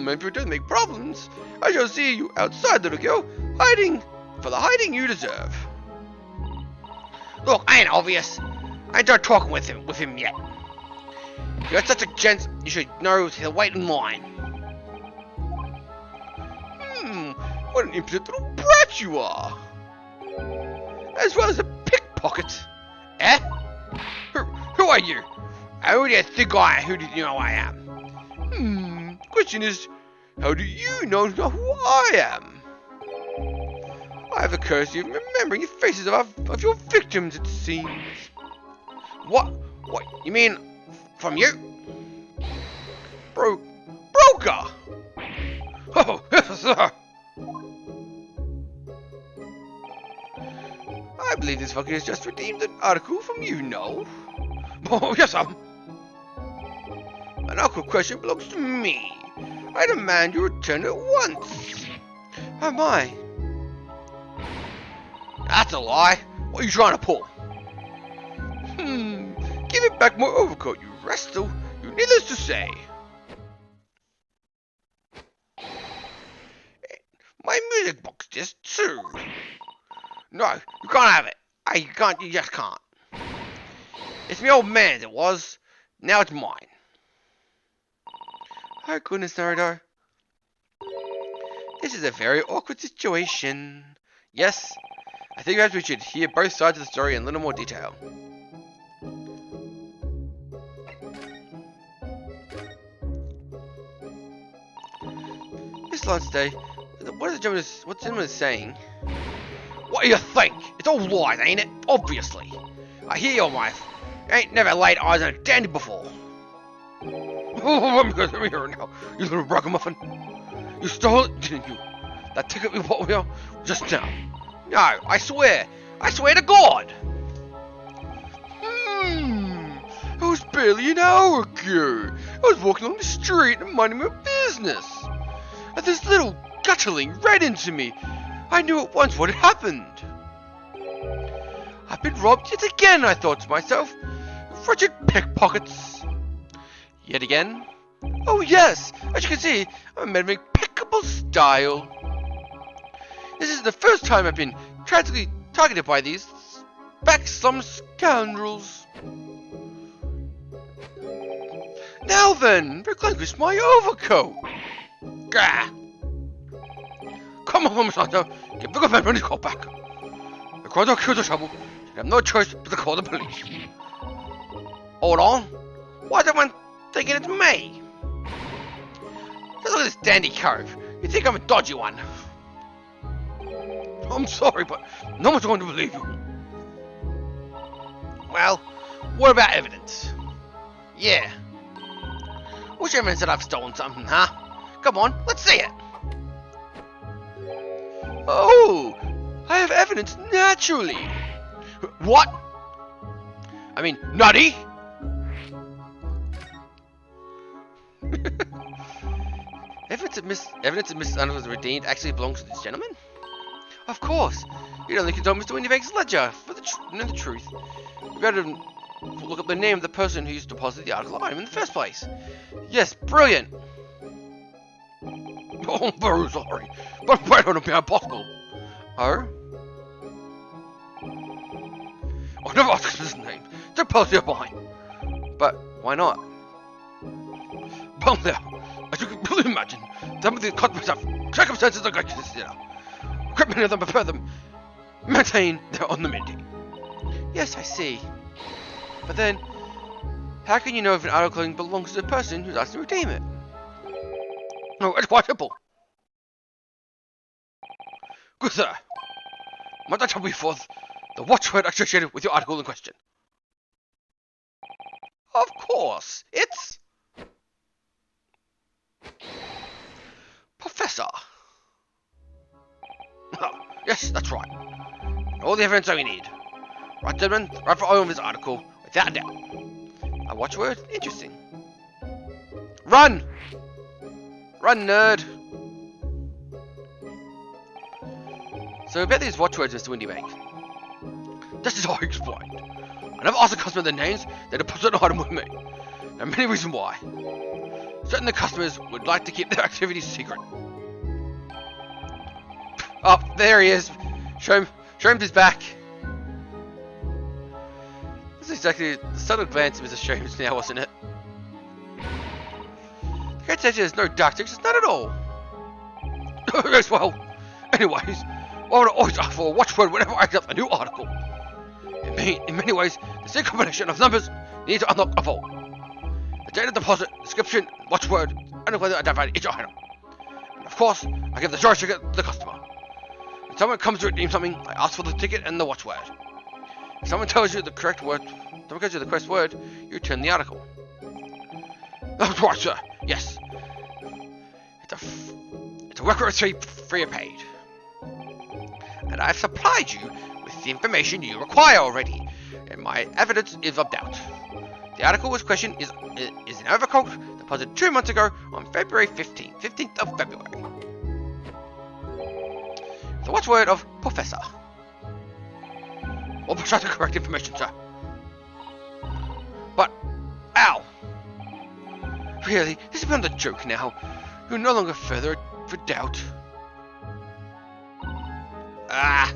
if it doesn't make problems, I shall see you outside, little girl, hiding for the hiding you deserve. Look, I ain't obvious. I ain't done talking with him yet. If you're such a gent, you should know to wait in line. What an impudent little brat you are! As well as a pickpocket. Eh? Who are you? Who do you think I am? Who do you know I am? Question is, how do you know who I am? I have the courtesy of remembering the faces of your victims, it seems. What? What? You mean from you? Broker! Oh, yes, sir! I believe this fucker has just redeemed an article from you, no? Oh, yes, sir. An awkward question belongs to me. I demand you return it at once. Oh, my. That's a lie. What are you trying to pull? Give it back my overcoat, you rascal. You needless to say. My music box disc too. No, you can't have it. You just can't. It's my old man's, it was. Now it's mine. Oh goodness, Naruto. This is a very awkward situation. Yes, I think perhaps we should hear both sides of the story in a little more detail. This last day, what's the gentleman saying? What do you think? It's all lies, ain't it? Obviously. I hear your wife. Ain't never laid eyes on a dandy before. Oh, I'm gonna hear it now. You little ragamuffin. You stole it, didn't you? That ticket we bought here just now. No, I swear to God. It was barely an hour ago. I was walking along the street and minding my business. And this little gutterling ran into me. I knew at once what had happened. I've been robbed yet again, I thought to myself. Wretched pickpockets. Yet again? Oh yes, as you can see, I'm a man of impeccable style. This is the first time I've been tragically targeted by these backslum scoundrels. Now then, relinquish my overcoat. Gah! Come on, Sato, get bigger man his call back. The crowd will kill the trouble. You have no choice but to call the police. Hold on. Why is everyone thinking it's me? Just look at this dandy curve. You think I'm a dodgy one? I'm sorry, but no one's going to believe you. Well, what about evidence? Yeah. What's your evidence that I've stolen something, huh? Come on, let's see it. evidence naturally. What? I mean, nutty? Evidence that Mrs. Underwood was redeemed actually belongs to this gentleman? Of course. You'd only consult Mr. Windybank's ledger for the know the truth. You better look up the name of the person who used to deposit the article item in the first place. Yes, brilliant. Oh, I'm very sorry, but why don't it be impossible? Oh? I never asked his name. Don't post your mind. But why not? Well, now, as you can really imagine, some of these customers have circumstances are going to consider. Quite many of them prefer them maintain their anonymity. Yes, I see. But then, how can you know if an article belongs to the person who's asked to redeem it? Oh, it's quite simple. Good sir. Might I tell you forth the watchword associated with your article in question? Of course, it's Professor. Oh, yes, that's right. All the evidence that we need. Right, gentlemen, right for all of this article, without a doubt. A watchword? Interesting. Run! Run, nerd! So about these watchwords, Mr. Windybank. This is how I explained. I never asked the customer their names, they deposit an item with me. There are many reasons why. Certain customers would like to keep their activities secret. Oh, there he is. Show him his back. This is exactly the subtle glance of Mr. Sholmes now, wasn't it? The great stage is no dark secrets, not at all. Yes, well, anyways, I would always ask for a watchword whenever I get a new article. In many ways, the same combination of numbers needs to unlock a vault. The data deposit, description, watchword, and whether identify each item. And of course, I give the charge ticket to the customer. When someone comes to redeem something, I ask for the ticket and the watchword. If someone tells you the correct word, you return the article. That's right, sir. Yes. It's a work receipt free of paid. And I've supplied you with the information you require already, and my evidence is of doubt. The article in question is an overcoat deposited 2 months ago on February 15th of February. The watchword of Professor. All precise and correct information, sir. But, ow! Really, this is beyond a joke now. You're no longer further for doubt. Ah!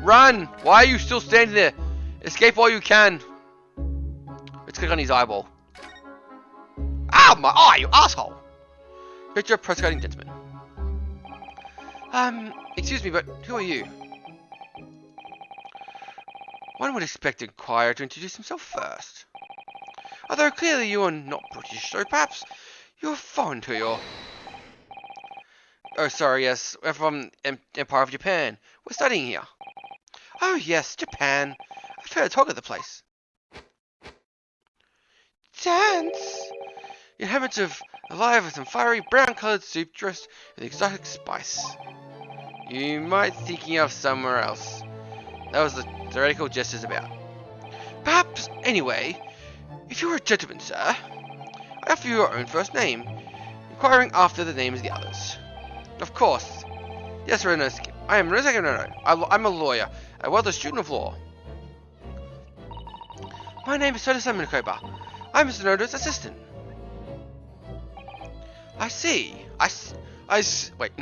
Run! Why are you still standing there? Escape while you can. Let's click on his eyeball. Ow! My eye, you asshole! Picture of press-cutting gentleman. Excuse me, but who are you? One would expect the inquirer to introduce himself first. Although clearly you are not British, so perhaps you're foreign to your... Oh, sorry, yes, we're from Empire of Japan. We're studying here. Oh, yes, Japan. I've heard talk of the place. Dance! The inhabitants of alive with some fiery brown-coloured soup dressed with exotic spice. You might be thinking of somewhere else. That was the theoretical gestures about. Perhaps, anyway, if you were a gentleman, sir, I offer you your own first name, inquiring after the names of the others. Of course. Yes, Renoski. I am Renoski. I'm a lawyer, a well-known student of law. My name is Soda Samanikoba. I'm Mr. Noda's assistant. I see. Wait.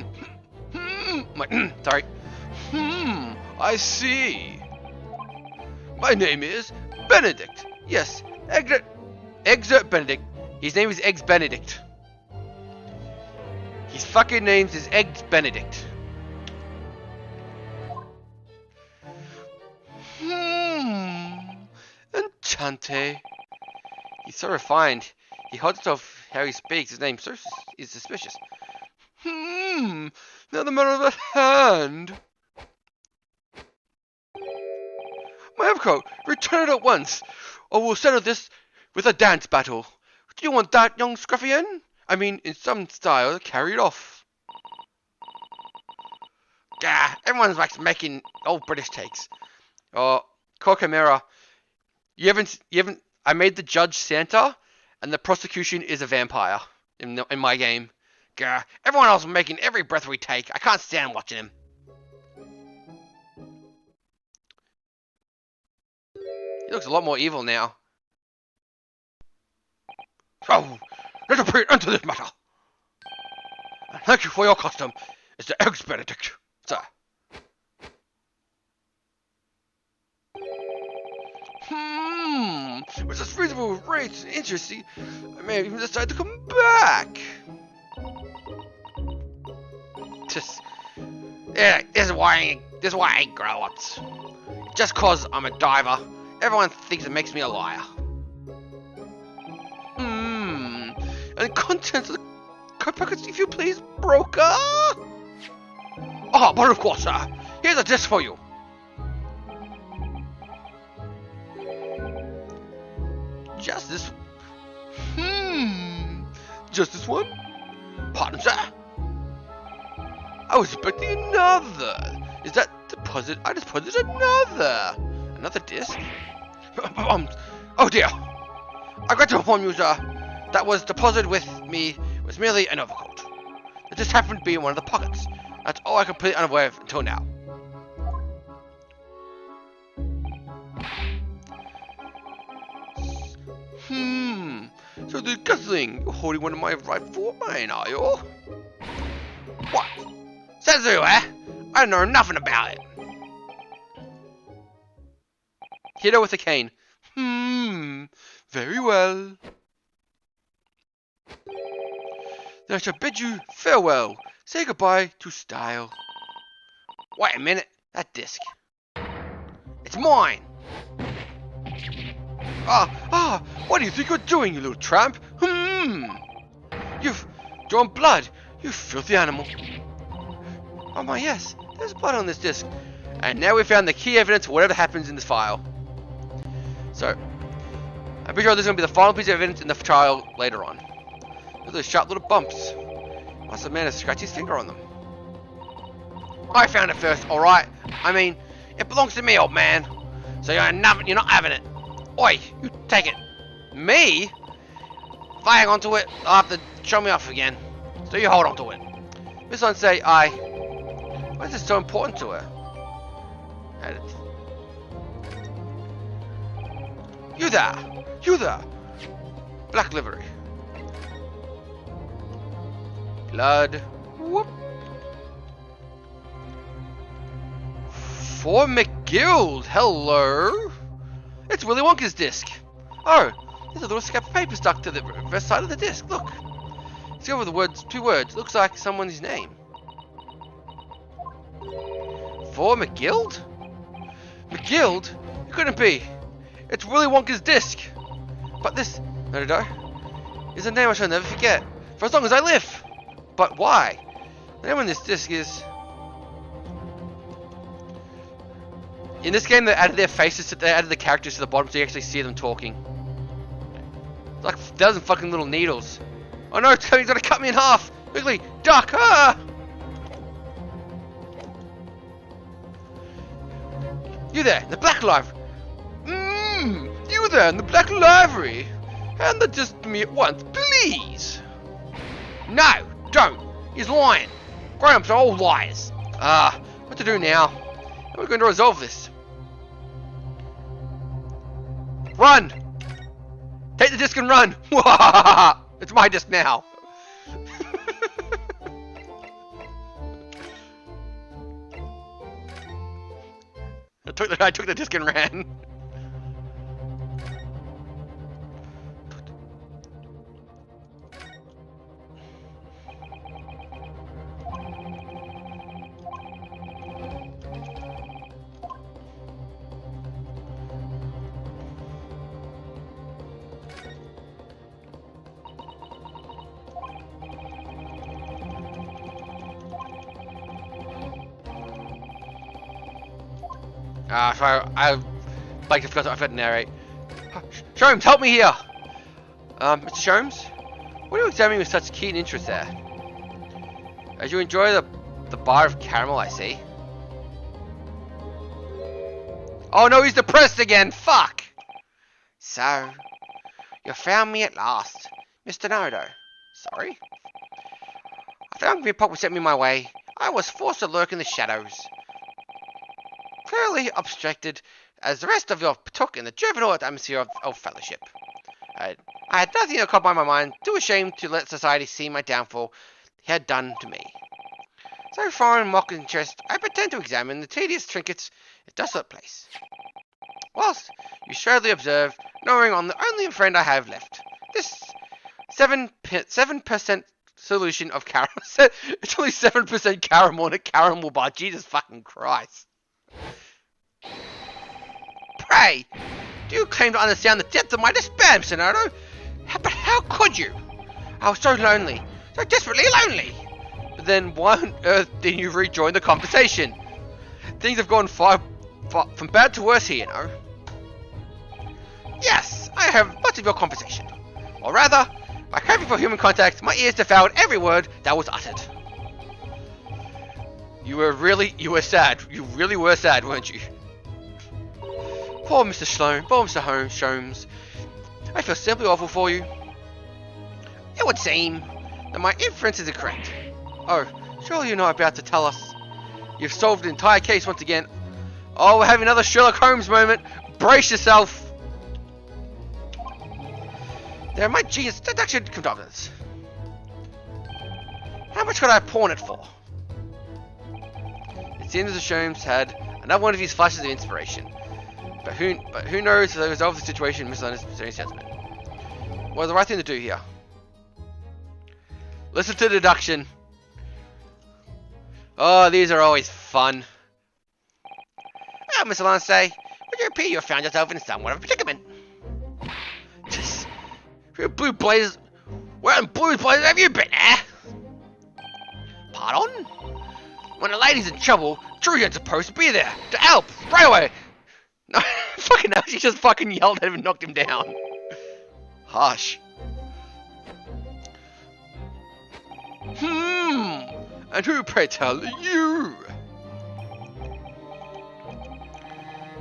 Sorry. I see. My name is Benedict. Yes, Exert Benedict. His name is Eggs Benedict. His fucking name is Eggs Benedict. Enchante. He's so refined. He holds off how he speaks. His name is suspicious. Now the matter of the hand. My overcoat, return it at once, or we'll settle this with a dance battle. Do you want that, young scruffian? I mean, in some style, carry it off. Gah, everyone's like making old British takes. Oh, Corcamera, you haven't. I made the judge Santa, and the prosecution is a vampire in my game. Gah, everyone else is making every breath we take. I can't stand watching him. He looks a lot more evil now. So, let us proceed into this matter. And thank you for your custom. It's the Eggs Benedict, sir. With such reasonable rates and interest, I may even decide to come back. Yeah, this is why I ain't grow ups. Just cause I'm a diver, everyone thinks it makes me a liar. And contents of the coat pockets, if you please, broker. Oh, but of course, sir. Here's a disc for you. Just this. Just this one? Pardon, sir. I was expecting another. Is that deposit? I deposited another disc. Oh dear. I got to inform you, sir. That was deposited with me was merely an overcoat. It just happened to be in one of the pockets. That's all I completely unaware of until now. So the guzzling, you're holding one of my rightful mine, are you? What? Says who, eh? I know nothing about it. Hit her with a cane. Very well. Then I shall bid you farewell. Say goodbye to style. Wait a minute. That disc. It's mine. What do you think you're doing, you little tramp? You've drawn blood, you filthy animal. Oh my, yes, there's blood on this disc. And now we found the key evidence for whatever happens in this file. So, I'm pretty sure this is going to be the final piece of evidence in the trial later on. Look at those sharp little bumps. Must have managed to scratch his finger on them. I found it first, alright? I mean, it belongs to me, old man. So you're not having it. Oi, you take it. Me? If I hang on to it, I'll have to show me off again. So you hold on to it. This one say, why is this so important to her? You there. Black livery. Blood. Whoop. For McGill. Hello. It's Willy Wonka's disc. Oh, there's a little scrap of paper stuck to the reverse side of the disc. Look. It's over the words, 2 words. Looks like someone's name. For McGill? McGill? It couldn't be. It's Willy Wonka's disc. But this, no, is a name I shall never forget. For as long as I live. But why? The name on this disc is... In this game, they added their faces, they added the characters to the bottom so you actually see them talking. It's like 1,000 fucking little needles. Oh no, he's gonna cut me in half! Quickly, duck! Ah! You there, in the black library! You there, in the black library! Hand the disc to me at once, please! No, don't! He's lying! Grown-ups are all liars! What to do now? How are we going to resolve this? Run! Take the disc and run! It's my disc now! I took the disc and ran. Sorry, I forgot to narrate. Sholmes, help me here! Mr. Sholmes? What are you examining with such keen interest there? As you enjoy the bar of caramel, I see. Oh no, he's depressed again. Fuck. So, you found me at last, Mr. Naruto. Sorry? I found the pop set me my way. I was forced to lurk in the shadows. Clearly obstructed as the rest of you took in the juvenile atmosphere of fellowship. I had nothing to occupy my mind, too ashamed to let society see my downfall he had done to me. So far in mock interest, I pretend to examine the tedious trinkets in a desolate place. Whilst you shrewdly observe, knowing on the only friend I have left, this 7% solution of caramel. It's only 7% caramel in a caramel bar. Jesus fucking Christ. Pray, do you claim to understand the depth of my despair, Mr. Naruto? But how could you? I was so lonely, so desperately lonely. But then why on earth didn't you rejoin the conversation? Things have gone far from bad to worse here, you know. Yes, I have much of your conversation. Or rather, by craving for human contact, my ears devoured every word that was uttered. You were sad. You really were sad, weren't you? Poor Mr. Sholmes. I feel simply awful for you. It would seem that my inferences are correct. Oh, surely you're not about to tell us you've solved the entire case once again. Oh, we're having another Sherlock Holmes moment. Brace yourself. They're my genius deduction conductors. How much could I pawn it for? It seems as Sholmes had another one of these flashes of inspiration. But who knows if they resolve the situation and misunderstand his sentiment. What is the right thing to do here? Listen to the deduction. Oh, these are always fun. Well, Mr. Lance, would you appear you have found yourself in somewhat of a predicament? Blue blazers, where in blue blazers have you been, eh? Pardon? When a lady's in trouble, Trujan's supposed to be there to help right away. No, fucking hell, she just fucking yelled at him and knocked him down. Harsh. And who, pray tell, are you?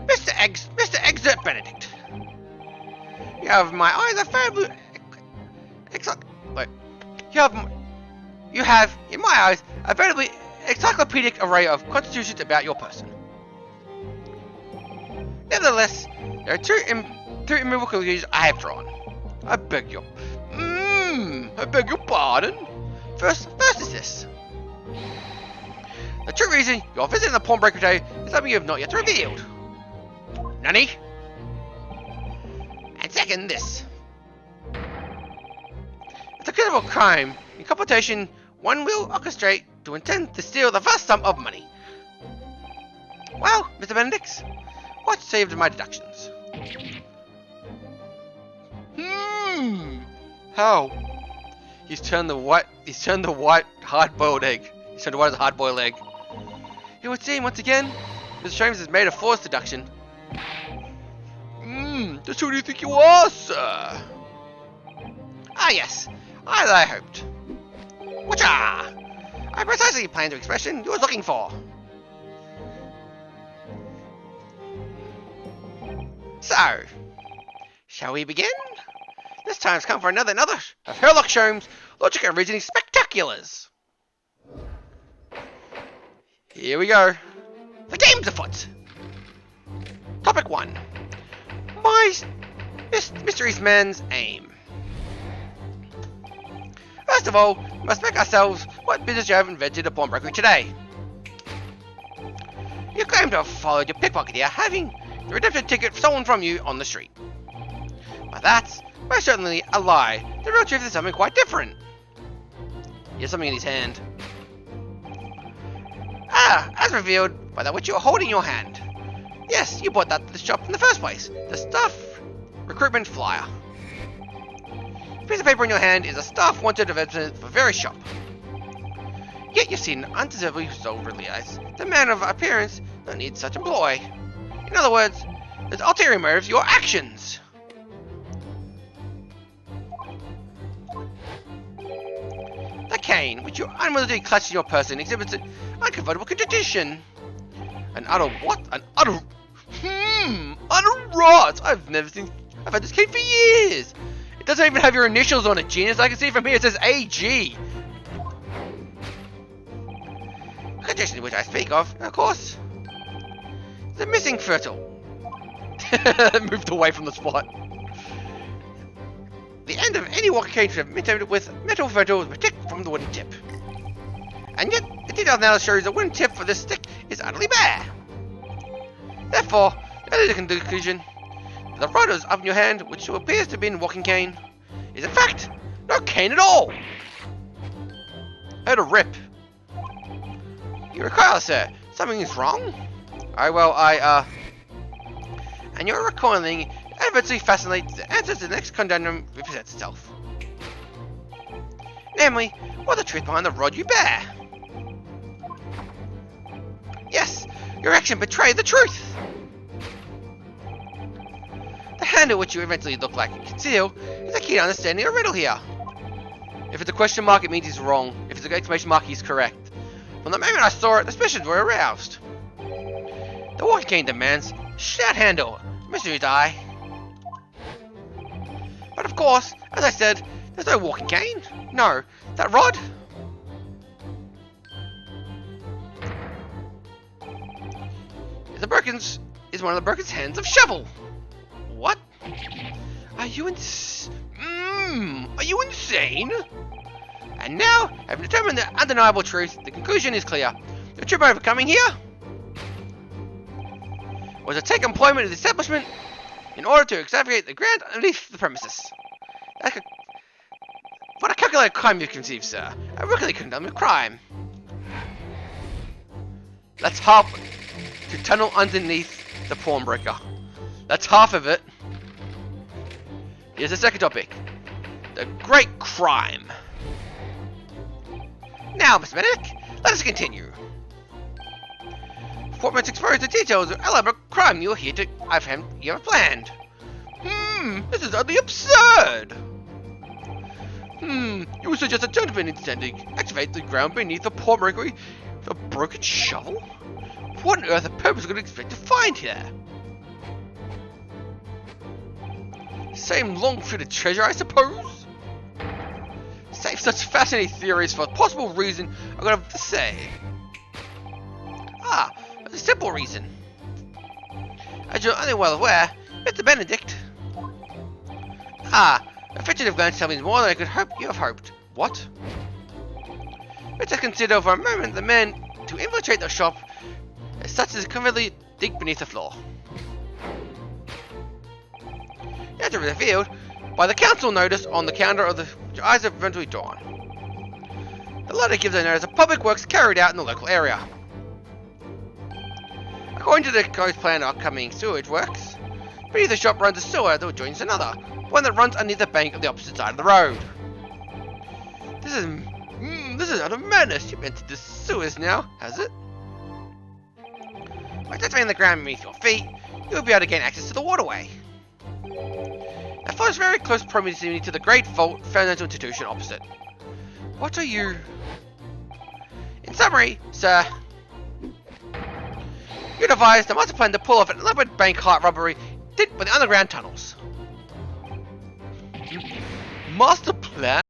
Mr. Exert Benedict. You have my eyes are You have, in my eyes, a veritable encyclopedic array of constitutions about your person. Nevertheless, there are two immovable conclusions I have drawn. I beg your pardon. First is this. The true reason you're visiting the pawnbroker today is something you have not yet revealed. Nani? And second, this. It's a criminal crime. In computation, one will orchestrate to intend to steal the vast sum of money. Well, Mr. Benedict, what saved my deductions? How? He's turned the white hard-boiled egg. He's turned the white as a hard-boiled egg. It would seem, once again, Mr. Sholmes has made a forced deduction. Just who do you think you are, sir? Ah, yes. As I hoped. Whatcha! I precisely planned the expression you were looking for. So, shall we begin? This time's come for another of Sherlock Holmes' logic and reasoning spectaculars. Here we go. The game's afoot. Topic 1. My mysteries man's aim. First of all, we must make ourselves what business you have invented a pawnbroker today. You claim to have followed your pickpocket here, having the redemption ticket stolen from you on the street. But that's most certainly a lie. The real truth is something quite different. He has something in his hand. Ah, as revealed by that which you are holding in your hand. Yes, you bought that to the shop in the first place. The staff recruitment flyer. The piece of paper in your hand is a staff wanted advertisement for various shop. Yet you've seen undeservedly so realized the man of appearance don't need such employ. In other words, there's ulterior motives your actions. The cane, which you unwillingly clutch in your person, exhibits an unconvertible contradiction. An utter what? An utter Unrot! I've had this cane for years! It doesn't even have your initials on it, genius. I can see from here it says AG. The condition which I speak of course, the missing fertile. Moved away from the spot. The end of any walking cane should be minted with metal fertile protect from the wooden tip. And yet, the detailed analysis shows the wooden tip for this stick is utterly bare. Therefore, the conclusion, the rod is up in your hand, which appears to be a walking cane, is in fact no cane at all. I heard a rip. You recoil, sir. Something is wrong? And your recoiling evidently fascinates the answer to the next conundrum presents itself. Namely, what's the truth behind the rod you bear? Yes, your action betrayed the truth. The handle which you eventually look like you conceal is the key to understanding a riddle here. If it's a question mark, it means he's wrong. If it's an exclamation mark, he's correct. From the moment I saw it, the suspicions were aroused. The walking cane demands, shout handle, mystery's eye. But of course, as I said, there's no walking cane. No, that rod. Is one of the broken's hands of shovel. What? Are you insane? And now, having determined the undeniable truth, the conclusion is clear. The trip over coming here was to take employment in the establishment in order to excavate the ground underneath the premises. What a calculated crime you conceive, sir. A rookie condemned with crime. Let's hop to tunnel underneath the pawnbroker. That's half of it. Here's the second topic. The great crime. Now, Mr. Benedict, let us continue. Performance expose the details of elaborate crime you have planned. This is utterly absurd. You would suggest a gentleman intending to excavate the ground beneath the pawnbroker with a broken shovel? What on earth a purpose could expect to find here? Same long-footed treasure, I suppose? Save such fascinating theories for a possible reason I'm going to say. A simple reason. As you're only well aware, Mr. Benedict. A figurative glance tells me more than I could hope you have hoped. What? Let's consider for a moment the men to infiltrate the shop as such as conveniently dig beneath the floor. As revealed by the council notice on the counter of the eyes of eventually dawn. The letter gives a notice of public works carried out in the local area. According to the ghost plan of upcoming sewage works, beneath the shop runs a sewer that joins another, one that runs underneath the bank on the opposite side of the road. This is utter madness. You've entered the sewers now, has it? By touching the ground beneath your feet, you'll be able to gain access to the waterway. It follows very close proximity to the Great Vault financial institution opposite. What are you? In summary, sir, you devised a master plan to pull off an elaborate bank heart robbery did with the underground tunnels. Master plan?